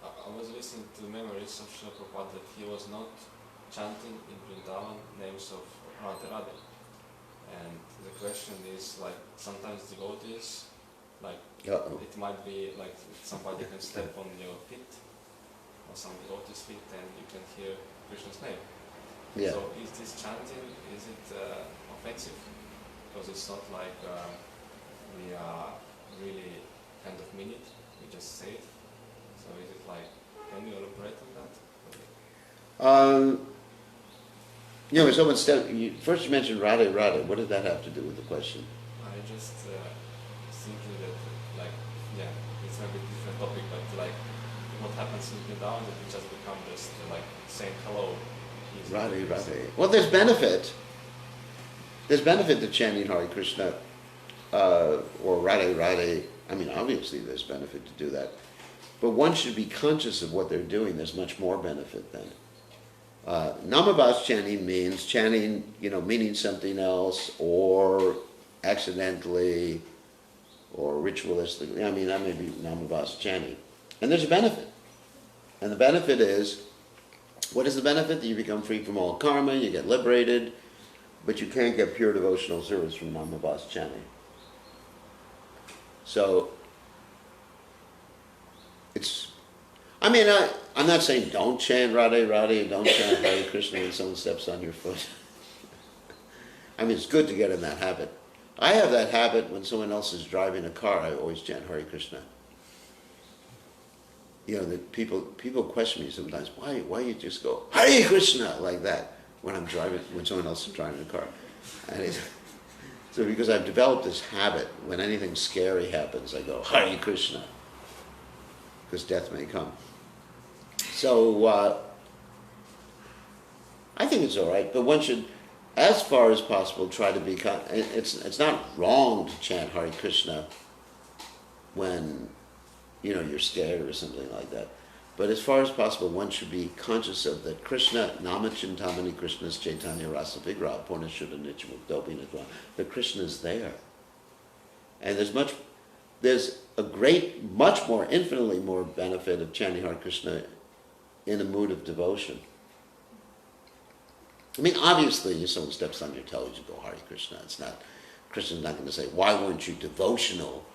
Speaker 5: I was listening to memories of Srila Prabhupada that he was not chanting in Vrindavan names of Radha Radha. And the question is, sometimes devotees, it might be like somebody can step on your feet, or some devotee's feet, and you can hear Krishna's name.
Speaker 1: Yeah.
Speaker 5: So is this chanting, is it offensive? Because it's not like we are really kind of mean it, we just say it. So is it can you elaborate on that?
Speaker 1: When someone first you mentioned Radha Radha. What did that have to do with the question?
Speaker 5: I just thinking that it's a bit different topic, but what happens in Vrindavan that we just become just saying hello.
Speaker 1: Radha Radha. Well, there's benefit. There's benefit to chanting Hare Krishna or Radha Radha. I mean, obviously there's benefit to do that. But one should be conscious of what they're doing. There's much more benefit then. Namabhas chanting means chanting, meaning something else, or accidentally, or ritualistically. I mean, that may be Namabhas chanting. And there's a benefit. And the benefit is, what is the benefit? That you become free from all karma, you get liberated, but you can't get pure devotional service from Namabhas chanting. So, I'm not saying don't chant Radhe Radhe, don't chant Hare Krishna when someone steps on your foot. I mean, it's good to get in that habit. I have that habit when someone else is driving a car, I always chant Hare Krishna. that people question me sometimes, why you just go Hare Krishna like that when someone else is driving a car, and so because I've developed this habit, when anything scary happens, I go Hare Krishna, because death may come. So I think it's all right, but one should, as far as possible, try to be. It's not wrong to chant Hare Krishna when you're scared or something like that. But as far as possible, one should be conscious of that Krishna, Nama Chintamani Krishna's Chaitanya Rasa Vigraha, Purna Shuddha Nityamuktopi Nidva, that Krishna is there. And there's a much more, infinitely more benefit of chanting Hare Krishna in a mood of devotion. I mean, obviously, if someone steps on your toes, you go Hare Krishna. Krishna's not going to say, why weren't you devotional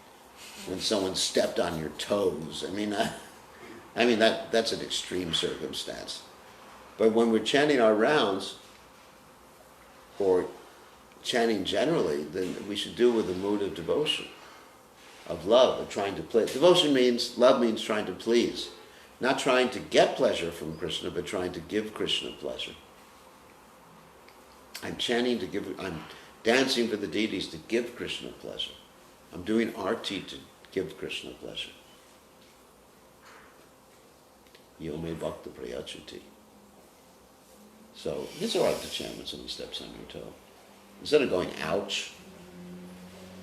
Speaker 1: when someone stepped on your toes? I mean, that's an extreme circumstance. But when we're chanting our rounds, or chanting generally, then we should do it with a mood of devotion, of love, of trying to please. Love means trying to please. Not trying to get pleasure from Krishna, but trying to give Krishna pleasure. I'm dancing for the deities to give Krishna pleasure. I'm doing arti to give Krishna pleasure. Yome bhakta prayachati. So it's all right to chant when someone steps on your toe. Instead of going, ouch.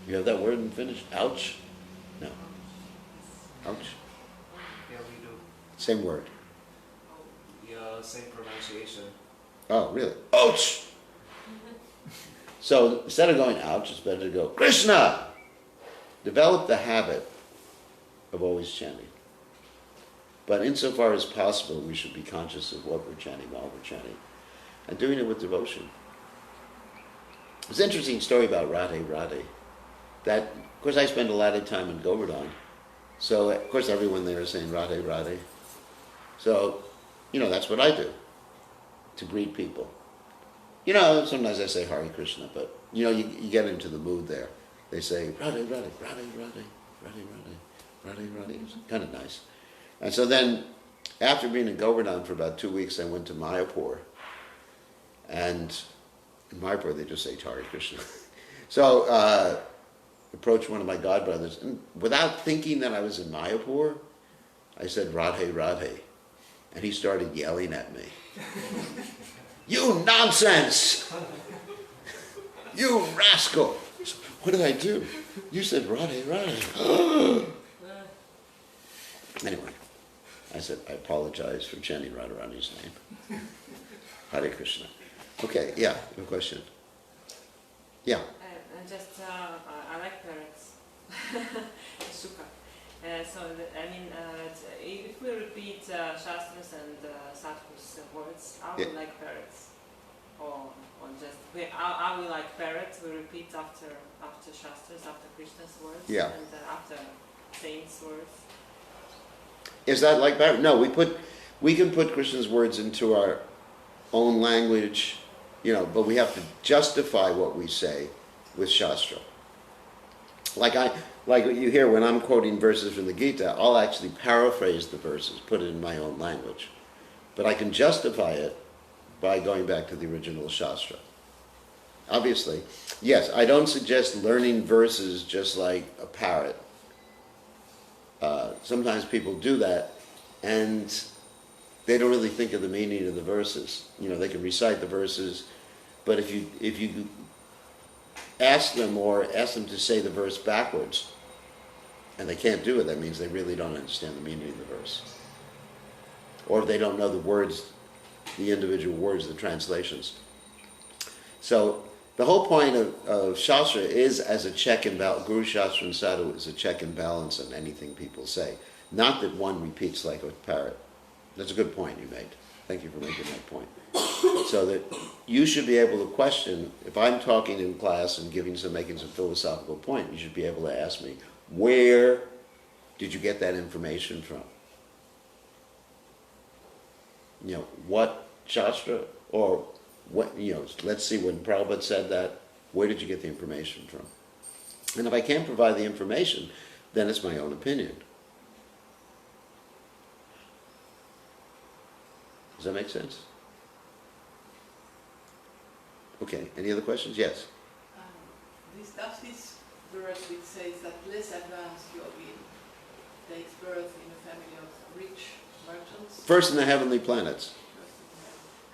Speaker 1: You have that word in Finnish? Ouch? No. Ouch?
Speaker 3: Yeah, we do.
Speaker 1: Same word.
Speaker 3: Yeah, same pronunciation.
Speaker 1: Oh, really? Ouch! So instead of going ouch, it's better to go, Krishna! Develop the habit of always chanting. But insofar as possible, we should be conscious of what we're chanting while we're chanting. And doing it with devotion. It's an interesting story about Radhe Radhe. That, of course, I spend a lot of time in Govardhan. So, of course, everyone there is saying Radhe Radhe. So, that's what I do to greet people. Sometimes I say Hare Krishna, but, you get into the mood there. They say Radhe Radhe, Radhe Radhe, Radhe Radhe, Radhe Radhe. It's kind of nice. And so then, after being in Govardhan for about 2 weeks, I went to Mayapur. And in Mayapur, they just say Hare Krishna. So, approached one of my godbrothers, and without thinking that I was in Mayapur, I said Radhe Radhe. And he started yelling at me. You nonsense! You rascal! So, what did I do? You said Radhe Radhe. Anyway, I said, I apologize for chanting Radharani's name. Hare Krishna. Okay, yeah, no question. Yeah.
Speaker 6: I like parrots. Suka. If we repeat Shastras and Sadhu's words, I would like parrots. Or I will like parrots. We repeat after Shastras, after Krishna's words,
Speaker 1: yeah.
Speaker 6: and after saints' words.
Speaker 1: Is that like parrot? No, we can put Krishna's words into our own language, but we have to justify what we say with Shastra. Like you hear when I'm quoting verses from the Gita, I'll actually paraphrase the verses, put it in my own language. But I can justify it by going back to the original Shastra. Obviously, yes, I don't suggest learning verses just like a parrot. Sometimes people do that, and they don't really think of the meaning of the verses. They can recite the verses, but if you ask them to say the verse backwards, and they can't do it, that means they really don't understand the meaning of the verse. Or if they don't know the words, the individual words, the translations. So the whole point of Shastra is as a check and balance. Guru Shastra and Sadhu is a check and balance on anything people say. Not that one repeats like a parrot. That's a good point you made. Thank you for making that point. So that you should be able to question, if I'm talking in class and making some philosophical point, you should be able to ask me, where did you get that information from? What Shastra, or what, let's see, when Prabhupada said that, where did you get the information from? And if I can't provide the information, then it's my own opinion. Does that make sense? Okay, any other questions? Yes.
Speaker 7: Does this verse which says that less advanced yogi takes birth in a family of rich merchants?
Speaker 1: First in the heavenly planets.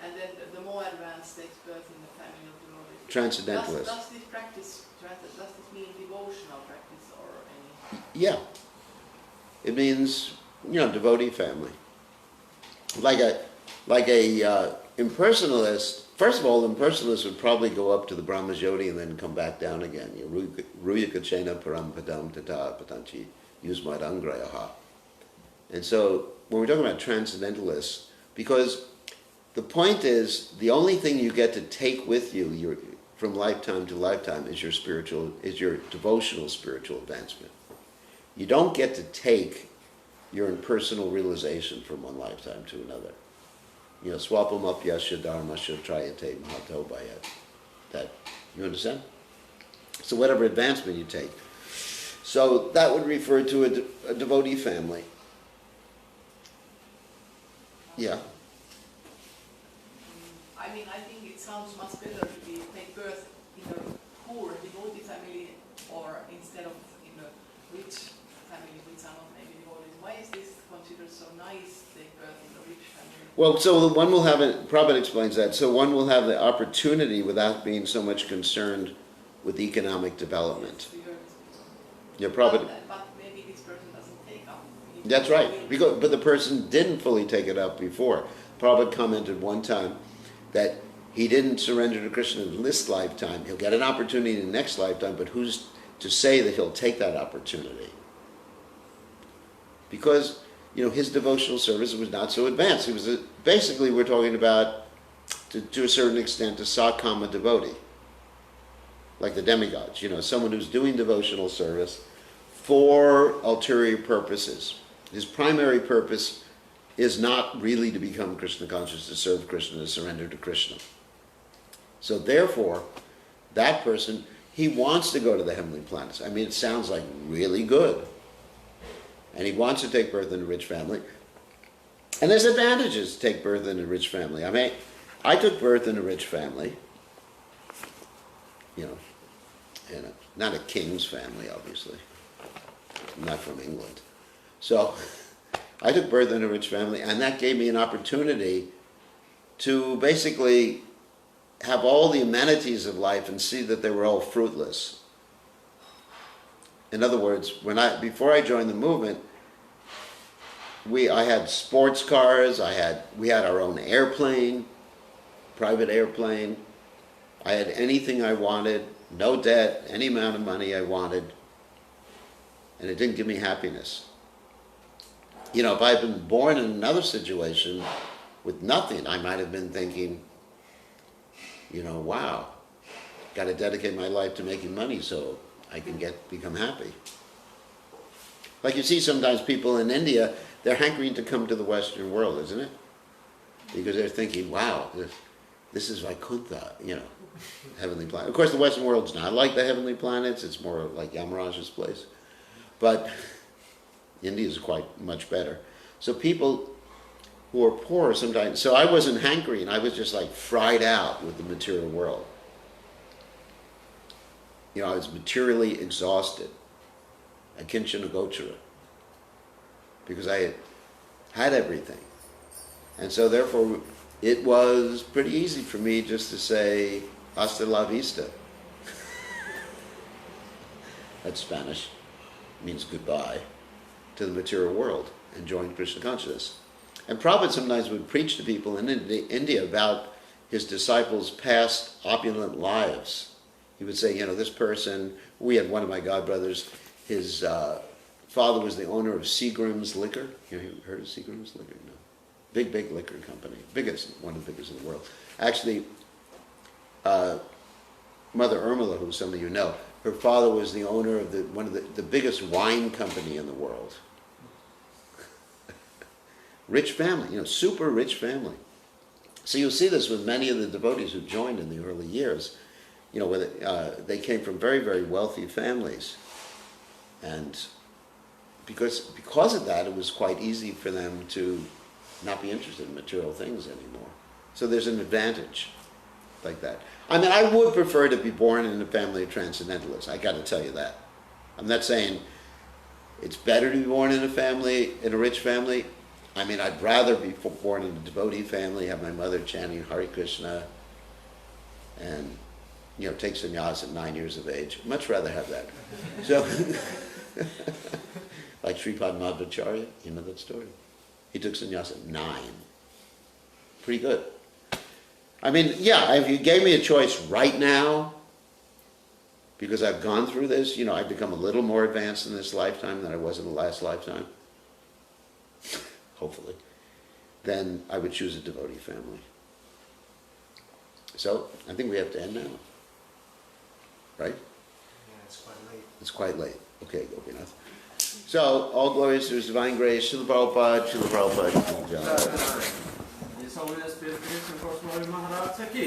Speaker 7: And then the more advanced takes birth in the family of devotees.
Speaker 1: Transcendentalists.
Speaker 7: Does this practice, does this mean devotional practice or any?
Speaker 1: Yeah. It means, devotee family. Like a impersonalist. First of all, impersonalists would probably go up to the Brahmajyoti and then come back down again. Ruyakachena param padam tata patanchi yusmadangrayaha. And so, when we're talking about transcendentalists, because the point is, the only thing you get to take with you from lifetime to lifetime is your devotional spiritual advancement. You don't get to take your impersonal realization from one lifetime to another. Swapam apyasya dharmasya trayate mahato bayat. That, you understand? So whatever advancement you take. So that would refer to a devotee family. Yeah.
Speaker 7: I mean, I think it sounds much better to take birth in a poor devotee family or instead of in a rich family which are not maybe devotees. Why is this considered so nice to take birth in a rich family?
Speaker 1: Well, so one will have Prabhupada explains that. So one will have the opportunity without being so much concerned with economic development. Yeah, Prabhupada.
Speaker 7: But maybe this person doesn't take up.
Speaker 1: That's right. But the person didn't fully take it up before. Prabhupada commented one time that he didn't surrender to Krishna in this lifetime. He'll get an opportunity in the next lifetime, but who's to say that he'll take that opportunity? Because, his devotional service was not so advanced. He was basically, we're talking about, to a certain extent, a Sakama devotee. Like the demigods, someone who's doing devotional service for ulterior purposes. His primary purpose is not really to become Krishna conscious, to serve Krishna, to surrender to Krishna. So therefore, that person, he wants to go to the heavenly planets. I mean, it sounds like really good. And he wants to take birth in a rich family. And there's advantages to take birth in a rich family. I mean, I took birth in a rich family. Not a king's family, obviously. I'm not from England. So, I took birth in a rich family, and that gave me an opportunity to basically have all the amenities of life and see that they were all fruitless. In other words, before I joined the movement, I had sports cars, we had our own airplane, private airplane. I had anything I wanted, no debt, any amount of money I wanted, and it didn't give me happiness. If I had been born in another situation with nothing, I might have been thinking, wow, got to dedicate my life to making money so I can become happy. Like you see sometimes people in India, they're hankering to come to the Western world, isn't it? Because they're thinking, wow, this is Vaikuntha, heavenly planet. Of course, the Western world's not like the heavenly planets. It's more like Yamaraj's place. But India is quite much better. So people who are poor sometimes, so I wasn't hankering, I was just like fried out with the material world. I was materially exhausted, akinchana gochara, because I had everything. And so therefore, it was pretty easy for me just to say, hasta la vista. That's Spanish, means goodbye to the material world and join Krishna consciousness. And Prabhupada sometimes would preach to people in India about his disciples' past opulent lives. He would say, this person, we had one of my godbrothers, his father was the owner of Seagram's Liquor. You heard of Seagram's Liquor? No. Big liquor company. One of the biggest in the world. Actually, Mother Urmila, who some of you know, her father was the owner of one of the biggest wine company in the world. Rich family, super rich family. So you'll see this with many of the devotees who joined in the early years. Where they came from very, very wealthy families. And because of that, it was quite easy for them to not be interested in material things anymore. So there's an advantage like that. I mean, I would prefer to be born in a family of transcendentalists. I got to tell you that. I'm not saying it's better to be born in a rich family. I mean, I'd rather be born in a devotee family, have my mother chanting Hare Krishna, and take sannyas at 9 years of age. I'd much rather have that. So, like Sripad Madhvacharya, you know that story? He took sannyas at 9. Pretty good. I mean, yeah, if you gave me a choice right now, because I've gone through this, I've become a little more advanced in this lifetime than I was in the last lifetime, hopefully, then I would choose a devotee family. So, I think we have to end now. Right?
Speaker 3: Yeah, it's quite late.
Speaker 1: It's quite late. Okay, Gopinath. So, all glories to His Divine Grace, Srila Prabhupada, Srila Prabhupada.
Speaker 2: Så vill jag spela Krishna Korsmari Maharaj Ki.